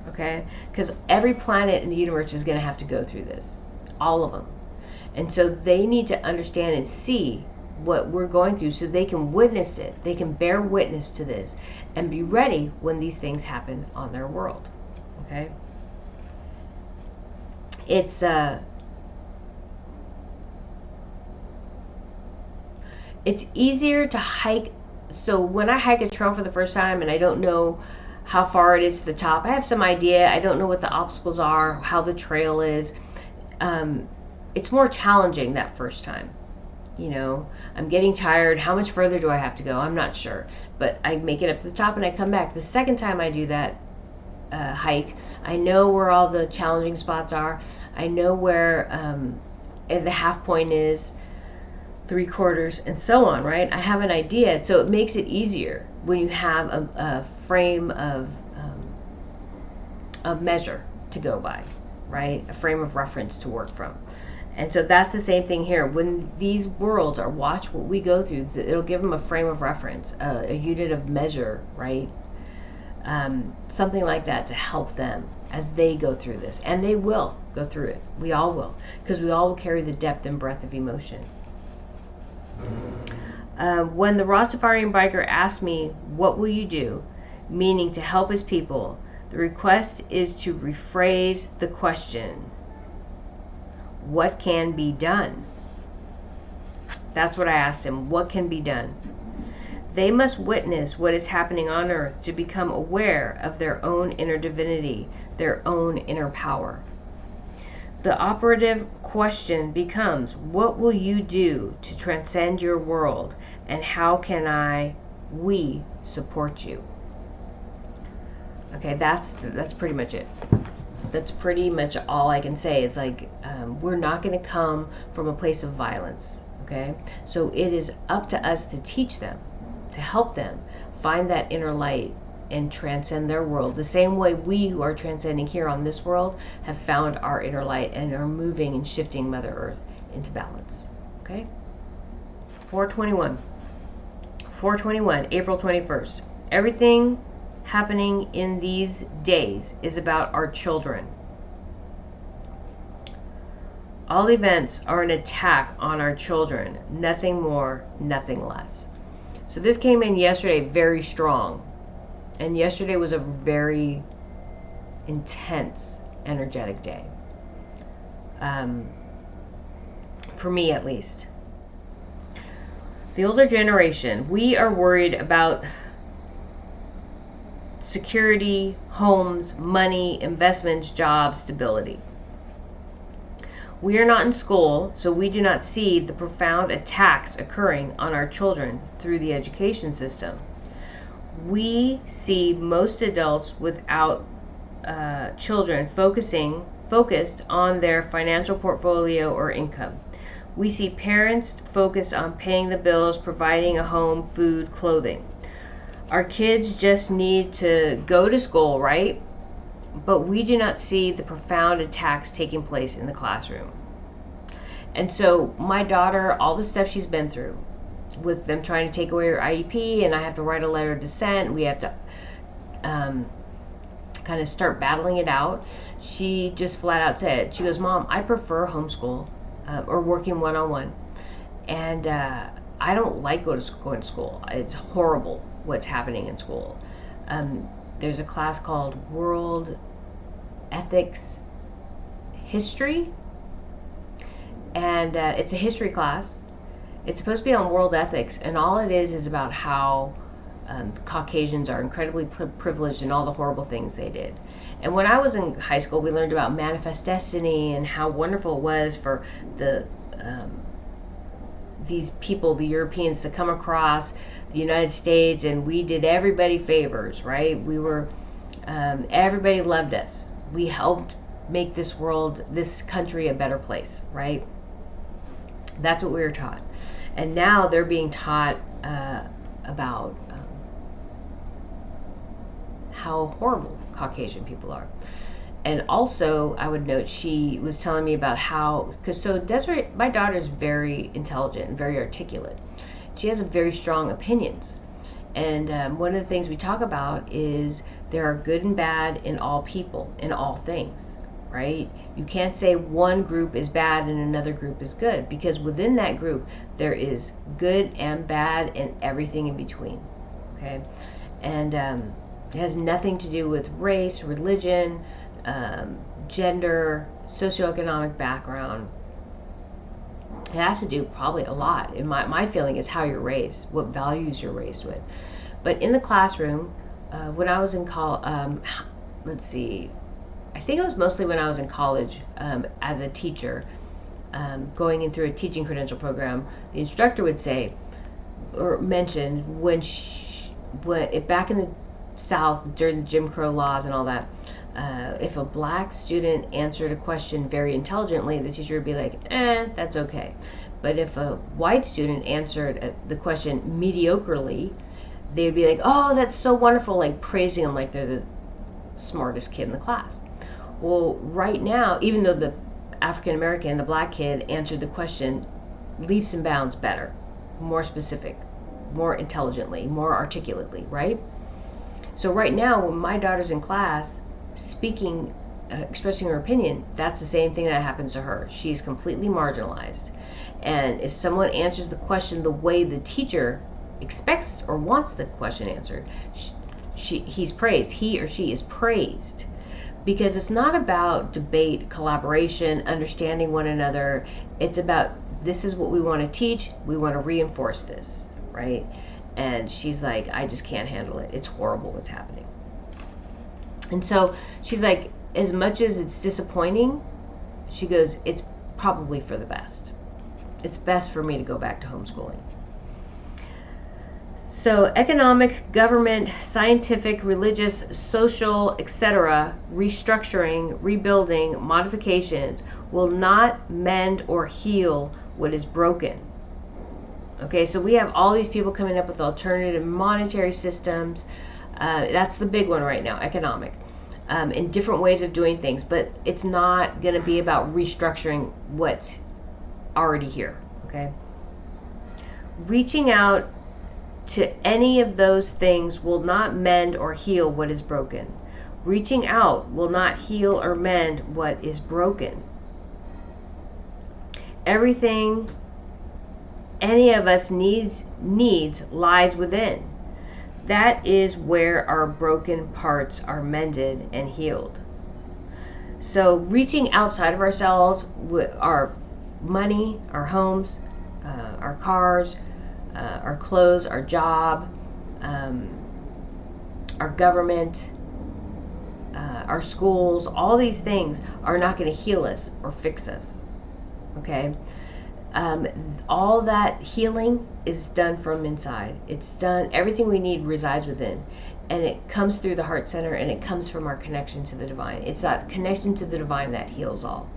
Okay? Because every planet in the universe is going to have to go through this. All of them. And so they need to understand and see what we're going through so they can witness it. They can bear witness to this and be ready when these things happen on their world. Okay? It's easier to hike. So when I hike a trail for the first time and I don't know how far it is to the top, I have some idea. I don't know what the obstacles are, how the trail is. It's more challenging that first time. You know, I'm getting tired. How much further do I have to go? I'm not sure. But I make it up to the top and I come back. The second time I do that hike, I know where all the challenging spots are. I know where the half point is, 3/4, and so on, right? I have an idea. So it makes it easier when you have a frame of measure to go by, right? A frame of reference to work from. And so that's the same thing here. When these worlds are watch what we go through, it'll give them a frame of reference, a unit of measure, right? Something like that to help them as they go through this. And they will go through it. We all will. Because we all will carry the depth and breadth of emotion. When the Rastafarian biker asked me, what will you do? Meaning to help his people, the request is to rephrase the question. What can be done? That's what I asked him. What can be done? They must witness what is happening on Earth to become aware of their own inner divinity, their own inner power. The operative question becomes, what will you do to transcend your world, and how can we support you? Okay, that's pretty much it. That's pretty much all I can say. It's like, we're not going to come from a place of violence, okay? So it is up to us to teach them, to help them find that inner light and transcend their world. The same way we who are transcending here on this world have found our inner light and are moving and shifting Mother Earth into balance, okay? 421, April 21st. Everything happening in these days is about our children. All events are an attack on our children, nothing more, nothing less. So this came in yesterday very strong. And yesterday was a very intense, energetic day. For me, at least. The older generation, we are worried about security, homes, money, investments, jobs, stability. We are not in school, so we do not see the profound attacks occurring on our children through the education system. We see most adults without children focused on their financial portfolio or income. We see parents focused on paying the bills, providing a home, food, clothing. Our kids just need to go to school, right? But we do not see the profound attacks taking place in the classroom. And so my daughter, all the stuff she's been through, with them trying to take away her IEP, and I have to write a letter of dissent, we have to kind of start battling it out. She just flat out said, she goes, Mom, I prefer homeschool or working one-on-one. And I don't like going to school. It's horrible what's happening in school. There's a class called World Ethics History. And it's a history class. It's supposed to be on world ethics. And all it is about how Caucasians are incredibly privileged and all the horrible things they did. And when I was in high school, we learned about manifest destiny and how wonderful it was for these people, the Europeans, to come across the United States, and we did everybody favors, right? We were, everybody loved us. We helped make this world, this country, a better place, right? That's what we were taught. And now they're being taught about how horrible Caucasian people are. And also, I would note, she was telling me about how, because so Desiree, my daughter, is very intelligent and very articulate. She has very strong opinions. And one of the things we talk about is there are good and bad in all people, in all things, right? You can't say one group is bad and another group is good, because within that group, there is good and bad and everything in between, okay? And it has nothing to do with race, religion, gender, socioeconomic background. It has to do probably a lot. And my feeling is how you're raised, what values you're raised with. But in the classroom, when I was in college, let's see, I think it was mostly when I was in college as a teacher, going in through a teaching credential program, the instructor would say, or mention, when back in the South, during the Jim Crow laws and all that, if a black student answered a question very intelligently, the teacher would be like, that's okay. But if a white student answered the question mediocrely, they would be like, oh, that's so wonderful, like praising them like they're the smartest kid in the class. Well, right now, even though the African American, the black kid, answered the question leaps and bounds better, more specific, more intelligently, more articulately, right? So right now, when my daughter's in class speaking, expressing her opinion, that's the same thing that happens to her. She's completely marginalized. And if someone answers the question the way the teacher expects or wants the question answered, he's praised. He or she is praised. Because it's not about debate, collaboration, understanding one another. It's about, this is what we want to teach. We want to reinforce this, right? And she's like, I just can't handle it. It's horrible what's happening. And so she's like, as much as it's disappointing, she goes, it's probably for the best. It's best for me to go back to homeschooling. So economic, government, scientific, religious, social, etc., restructuring, rebuilding, modifications will not mend or heal what is broken. Okay, so we have all these people coming up with alternative monetary systems. That's the big one right now, economic, in different ways of doing things. But it's not going to be about restructuring what's already here, okay? Reaching out to any of those things will not mend or heal what is broken. Reaching out will not heal or mend what is broken. Everything any of us needs lies within. That is where our broken parts are mended and healed. So reaching outside of ourselves, our money, our homes, our cars, our clothes, our job, our government, our schools, all these things are not going to heal us or fix us. Okay? All that healing is done from inside. It's done, everything we need resides within. And it comes through the heart center, and it comes from our connection to the divine. It's that connection to the divine that heals all.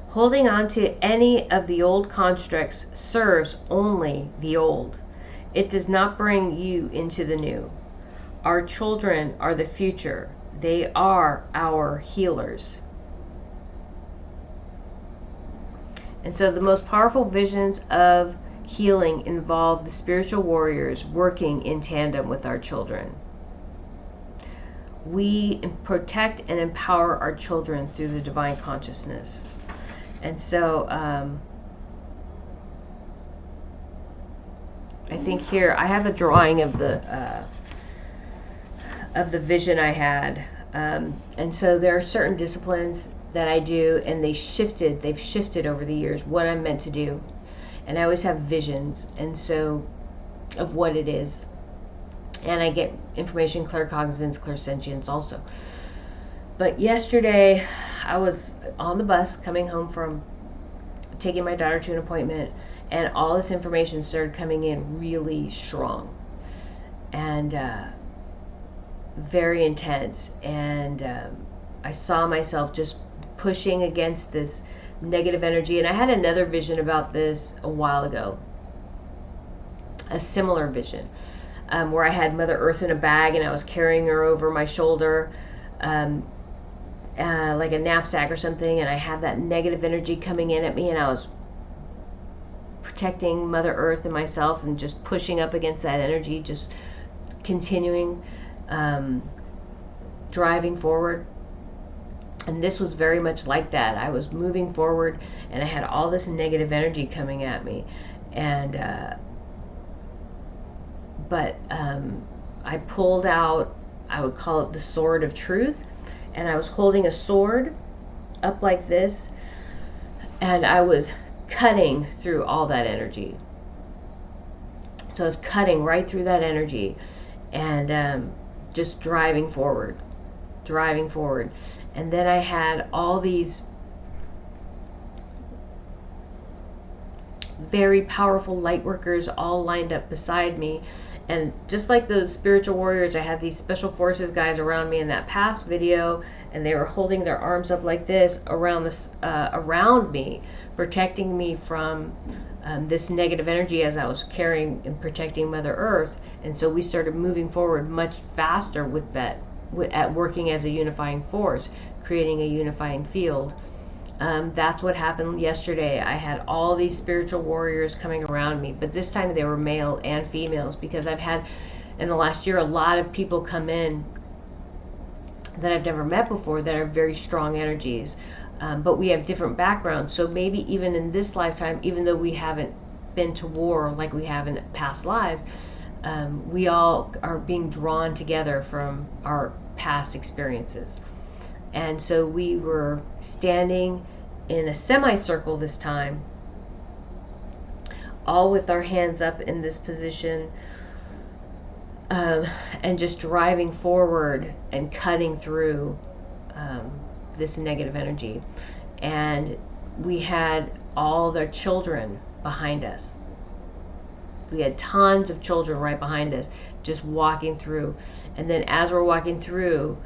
Holding on to any of the old constructs serves only the old. It does not bring you into the new. Our children are the future. They are our healers. And so the most powerful visions of healing involve the spiritual warriors working in tandem with our children. We protect and empower our children through the divine consciousness. And so I think here I have a drawing of the vision I had. And so there are certain disciplines that I do, and they've shifted over the years what I'm meant to do. And I always have visions, and so of what it is. And I get information, claircognizance, clairsentience also. But yesterday I was on the bus coming home from taking my daughter to an appointment, and all this information started coming in really strong and very intense. And I saw myself just pushing against this negative energy. And I had another vision about this a while ago, a similar vision, where I had Mother Earth in a bag and I was carrying her over my shoulder, like a knapsack or something, and I had that negative energy coming in at me, and I was protecting Mother Earth and myself and just pushing up against that energy, just continuing, driving forward. And this was very much like that. I was moving forward, and I had all this negative energy coming at me. And I pulled out, I would call it the sword of truth, and I was holding a sword up like this, and I was cutting through all that energy. So I was cutting right through that energy, and just driving forward. And then I had all these very powerful light workers all lined up beside me. And just like those spiritual warriors, I had these special forces guys around me in that past video, and they were holding their arms up like this around me, protecting me from this negative energy as I was carrying and protecting Mother Earth. And so we started moving forward much faster with that, at working as a unifying force, creating a unifying field. That's what happened yesterday. I had all these spiritual warriors coming around me, but this time they were male and females, because I've had in the last year a lot of people come in that I've never met before that are very strong energies, but we have different backgrounds. So maybe even in this lifetime, even though we haven't been to war like we have in past lives, we all are being drawn together from our past experiences. And so we were standing in a semicircle this time, all with our hands up in this position, and just driving forward and cutting through this negative energy. And we had all their children behind us. We had tons of children right behind us, just walking through. And then as we're walking through,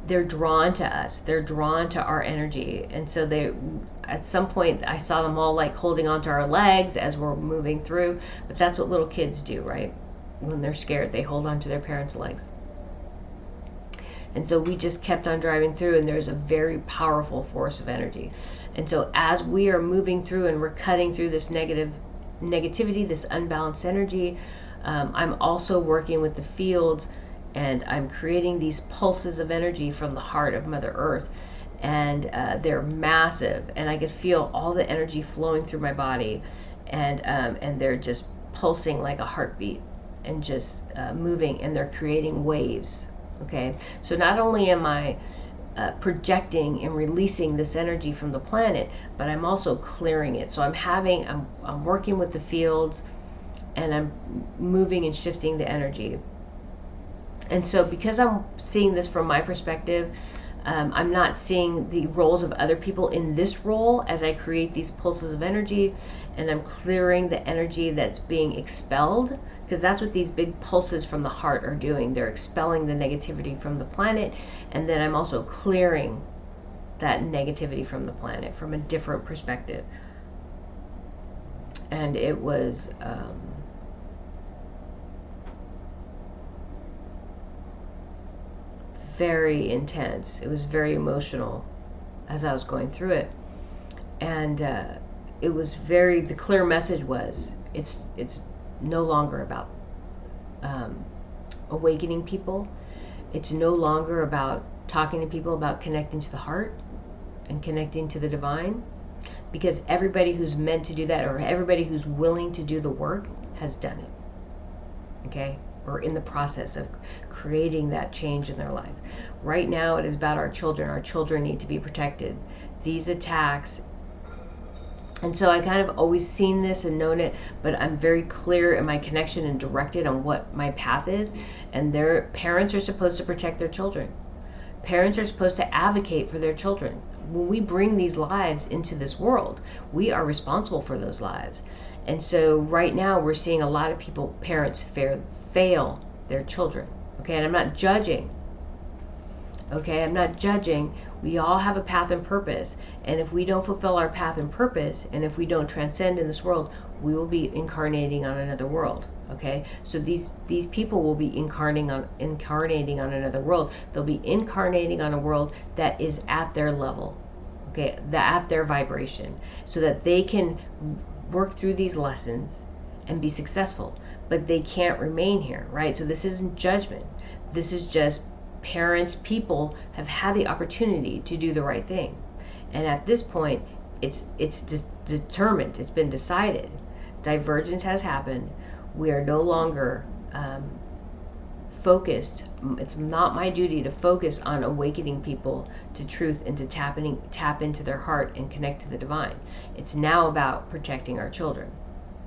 they're drawn to us. They're drawn to our energy. And so they, at some point, I saw them all like holding onto our legs as we're moving through. But that's what little kids do, right? When they're scared, they hold onto their parents' legs. And so we just kept on driving through, and there's a very powerful force of energy. And so as we are moving through and we're cutting through this negativity, this unbalanced energy, I'm also working with the fields, and I'm creating these pulses of energy from the heart of Mother Earth. and they're massive, and I could feel all the energy flowing through my body, and they're just pulsing like a heartbeat, and just moving, and they're creating waves. Okay, so not only am I projecting and releasing this energy from the planet, but I'm also clearing it. So I'm working with the fields, and I'm moving and shifting the energy. And so because I'm seeing this from my perspective, I'm not seeing the roles of other people in this role as I create these pulses of energy, and I'm clearing the energy that's being expelled, because that's what these big pulses from the heart are doing. They're expelling the negativity from the planet, and then I'm also clearing that negativity from the planet from a different perspective. And it was very intense. It was very emotional as I was going through it, and it was very. The clear message was, it's no longer about awakening people. It's no longer about talking to people about connecting to the heart and connecting to the divine, because everybody who's meant to do that, or everybody who's willing to do the work, has done it. Okay, or in the process of creating that change in their life. Right now it is about our children. Our children need to be protected. These attacks, and so I kind of always seen this and known it, but I'm very clear in my connection and directed on what my path is. And their parents are supposed to protect their children. Parents are supposed to advocate for their children. When we bring these lives into this world, we are responsible for those lives. And so right now we're seeing a lot of people, parents fail their children. Okay, and I'm not judging. Okay, I'm not judging. We all have a path and purpose. And if we don't fulfill our path and purpose, and if we don't transcend in this world, we will be incarnating on another world. Okay, so these people will be incarnating on another world. They'll be incarnating on a world that is at their level, okay, at their vibration, so that they can work through these lessons and be successful. But they can't remain here, right? So this isn't judgment. This is just parents, people have had the opportunity to do the right thing, and at this point, it's determined. It's been decided. Divergence has happened. We are no longer focused. It's not my duty to focus on awakening people to truth and to tap into their heart and connect to the divine. It's now about protecting our children.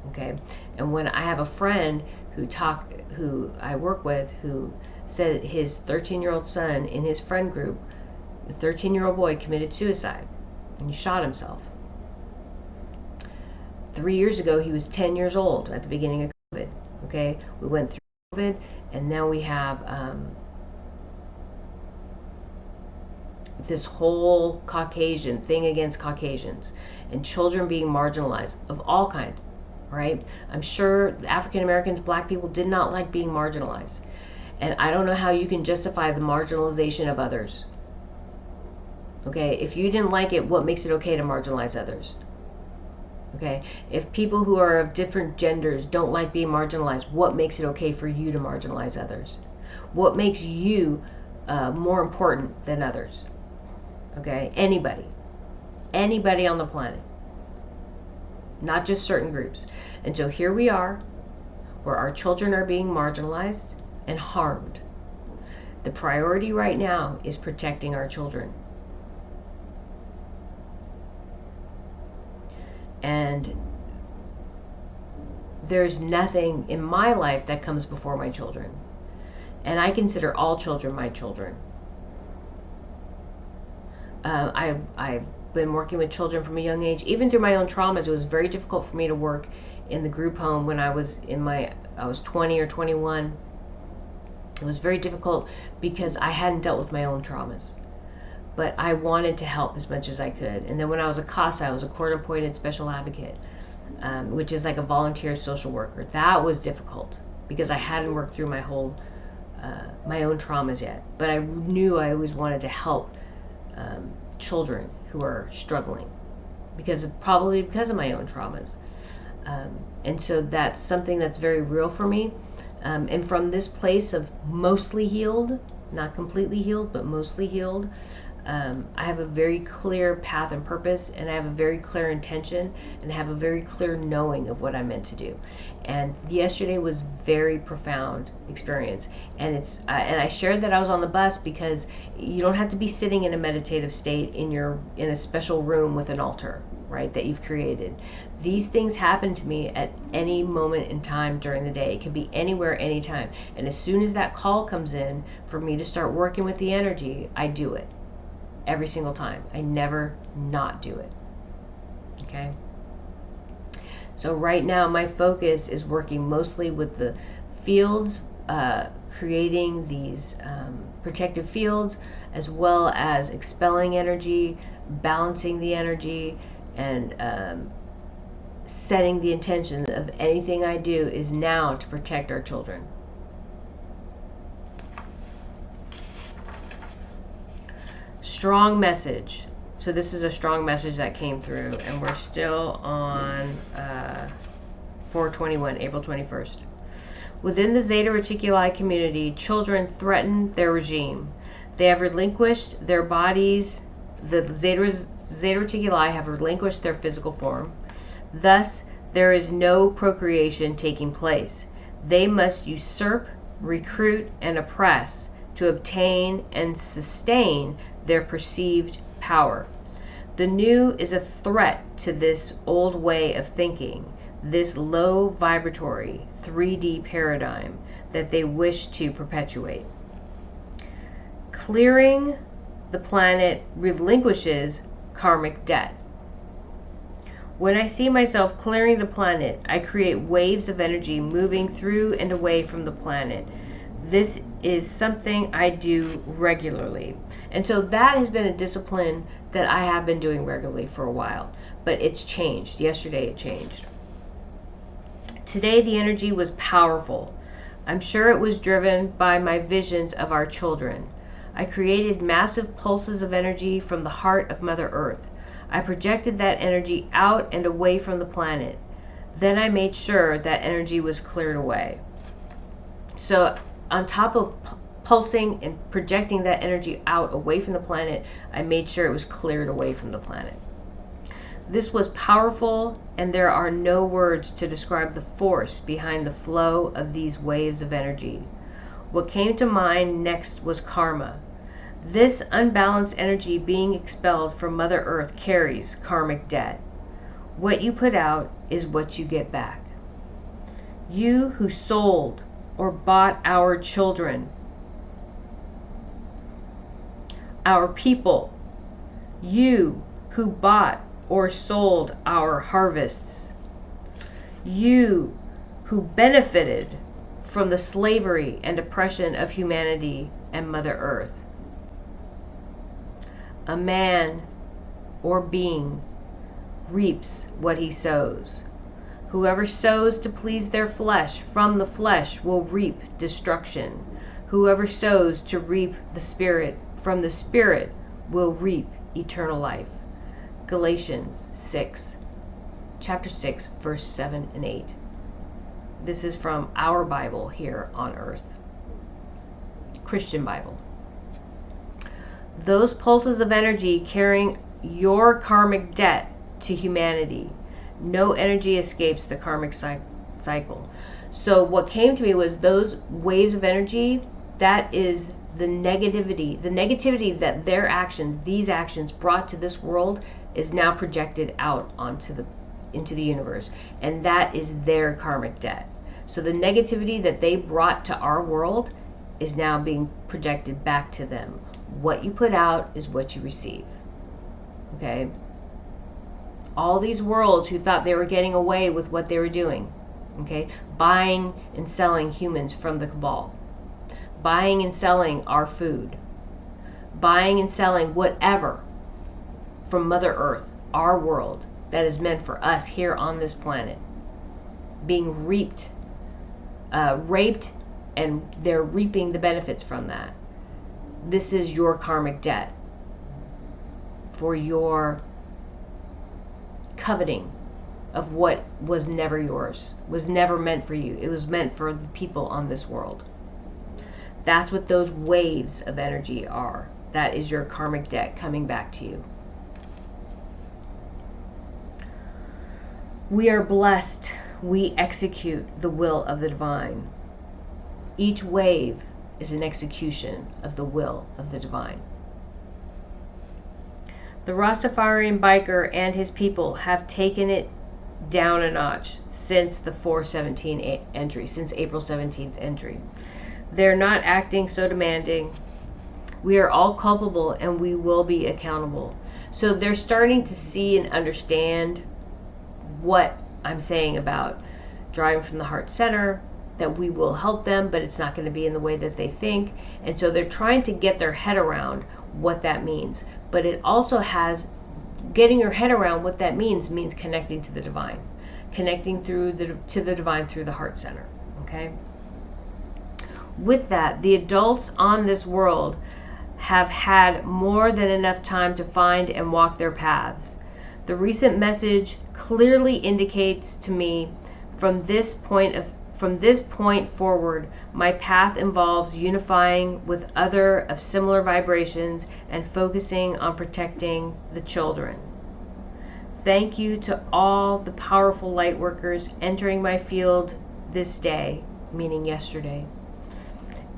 Okay, and when I have a friend who I work with, who said his 13-year-old son in his friend group, the 13-year-old boy committed suicide and he shot himself. 3 years ago, he was 10 years old at the beginning of COVID. Okay, we went through COVID, and now we have this whole Caucasian thing against Caucasians, and children being marginalized of all kinds, right? I'm sure African Americans, black people did not like being marginalized. And I don't know how you can justify the marginalization of others. Okay, if you didn't like it, what makes it okay to marginalize others? Okay, if people who are of different genders don't like being marginalized, what makes it okay for you to marginalize others? What makes you more important than others? Okay, anybody on the planet, not just certain groups. And so here we are, where our children are being marginalized and harmed. The priority right now is protecting our children. And there's nothing in my life that comes before my children. And I consider all children my children. I've been working with children from a young age. Even through my own traumas, it was very difficult for me to work in the group home when I was 20 or 21. It was very difficult because I hadn't dealt with my own traumas. But I wanted to help as much as I could. And then when I was a CASA, I was a court-appointed special advocate, which is like a volunteer social worker. That was difficult because I hadn't worked through my own traumas yet. But I knew I always wanted to help children who are struggling probably because of my own traumas. And so that's something that's very real for me. And from this place of mostly healed, not completely healed, but mostly healed, I have a very clear path and purpose, and I have a very clear intention, and I have a very clear knowing of what I'm meant to do. And yesterday was very profound experience, and and I shared that I was on the bus because you don't have to be sitting in a meditative state in a special room with an altar, right, that you've created. These things happen to me at any moment in time during the day. It can be anywhere, anytime. And as soon as that call comes in for me to start working with the energy, I do it. Every single time. I never not do it. Okay? So right now my focus is working mostly with the fields, creating these protective fields, as well as expelling energy, balancing the energy, and setting the intention of anything I do is now to protect our children. Strong message. So this is a strong message that came through, and we're still on 4/21, April 21st. Within the Zeta Reticuli community, children threaten their regime. They have relinquished their bodies. The Zeta Reticuli have relinquished their physical form. Thus, there is no procreation taking place. They must usurp, recruit, and oppress to obtain and sustain their perceived power. The new is a threat to this old way of thinking, this low vibratory 3D paradigm that they wish to perpetuate. Clearing the planet relinquishes karmic debt. When I see myself clearing the planet, I create waves of energy moving through and away from the planet. This is something I do regularly. And so that has been a discipline that I have been doing regularly for a while, but it's changed. Yesterday it changed. Today the energy was powerful. I'm sure it was driven by my visions of our children. I created massive pulses of energy from the heart of Mother Earth. I projected that energy out and away from the planet. Then I made sure that energy was cleared away. So on top of pulsing and projecting that energy out away from the planet, I made sure it was cleared away from the planet. This was powerful, and there are no words to describe the force behind the flow of these waves of energy. What came to mind next was karma. This unbalanced energy being expelled from Mother Earth carries karmic debt. What you put out is what you get back. You who sold or bought our children, our people, you who bought or sold our harvests, you who benefited from the slavery and oppression of humanity and Mother Earth. A man or being reaps what he sows. Whoever sows to please their flesh from the flesh will reap destruction. Whoever sows to reap the Spirit from the Spirit will reap eternal life. Galatians 6, chapter 6, verse 7 and 8. This is from our Bible here on earth. Christian Bible. Those pulses of energy carrying your karmic debt to humanity. No energy escapes the karmic cycle. So what came to me was those waves of energy, that is the negativity that their actions, these actions brought to this world is now projected out into the universe. And that is their karmic debt. So the negativity that they brought to our world is now being projected back to them. What you put out is what you receive. Okay? All these worlds who thought they were getting away with what they were doing, okay, buying and selling humans from the cabal, buying and selling our food, buying and selling whatever from Mother Earth, our world, that is meant for us here on this planet, being raped, and they're reaping the benefits from that. This is your karmic debt for your coveting of what was never yours, was never meant for you. It was meant for the people on this world. That's what those waves of energy are. That is your karmic debt coming back to you. We are blessed. We execute the will of the divine. Each wave is an execution of the will of the divine. The Rastafarian biker and his people have taken it down a notch since the 417 entry, since April 17th entry. They're not acting so demanding. We are all culpable and we will be accountable. So they're starting to see and understand what I'm saying about driving from the heart center, that we will help them, but it's not going to be in the way that they think. And so they're trying to get their head around what that means. But it also has, getting your head around what that means connecting to the divine, connecting to the divine through the heart center. Okay. With that, the adults on this world have had more than enough time to find and walk their paths. The recent message clearly indicates to me from this point forward, my path involves unifying with other of similar vibrations and focusing on protecting the children. Thank you to all the powerful light workers entering my field this day, meaning yesterday.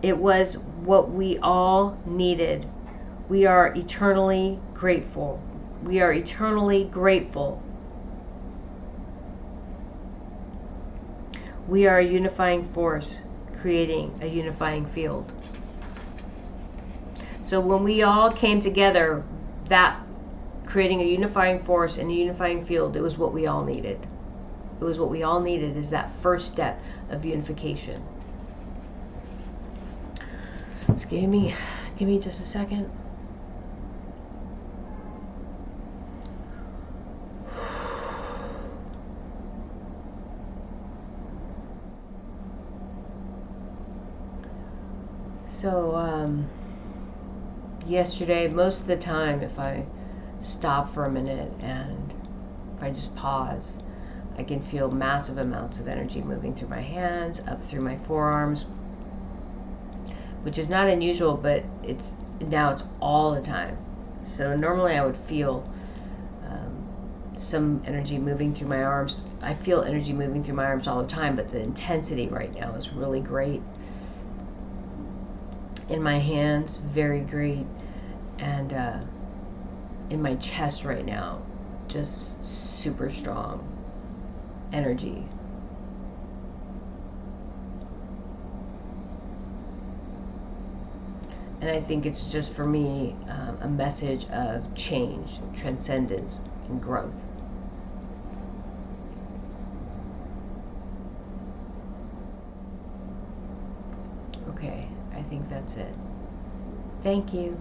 It was what we all needed. We are eternally grateful. We are eternally grateful. We are a unifying force, creating a unifying field. So when we all came together, that creating a unifying force and a unifying field, it was what we all needed. It was what we all needed, is that first step of unification. Just give me just a second. So, yesterday, most of the time, if I stop for a minute and if I just pause, I can feel massive amounts of energy moving through my hands, up through my forearms, which is not unusual, but now it's all the time. So normally I would feel some energy moving through my arms. I feel energy moving through my arms all the time, but the intensity right now is really great. In my hands, very great. And in my chest right now, just super strong energy. And I think it's just, for me, a message of change, transcendence, and growth. Okay, I think that's it. Thank you.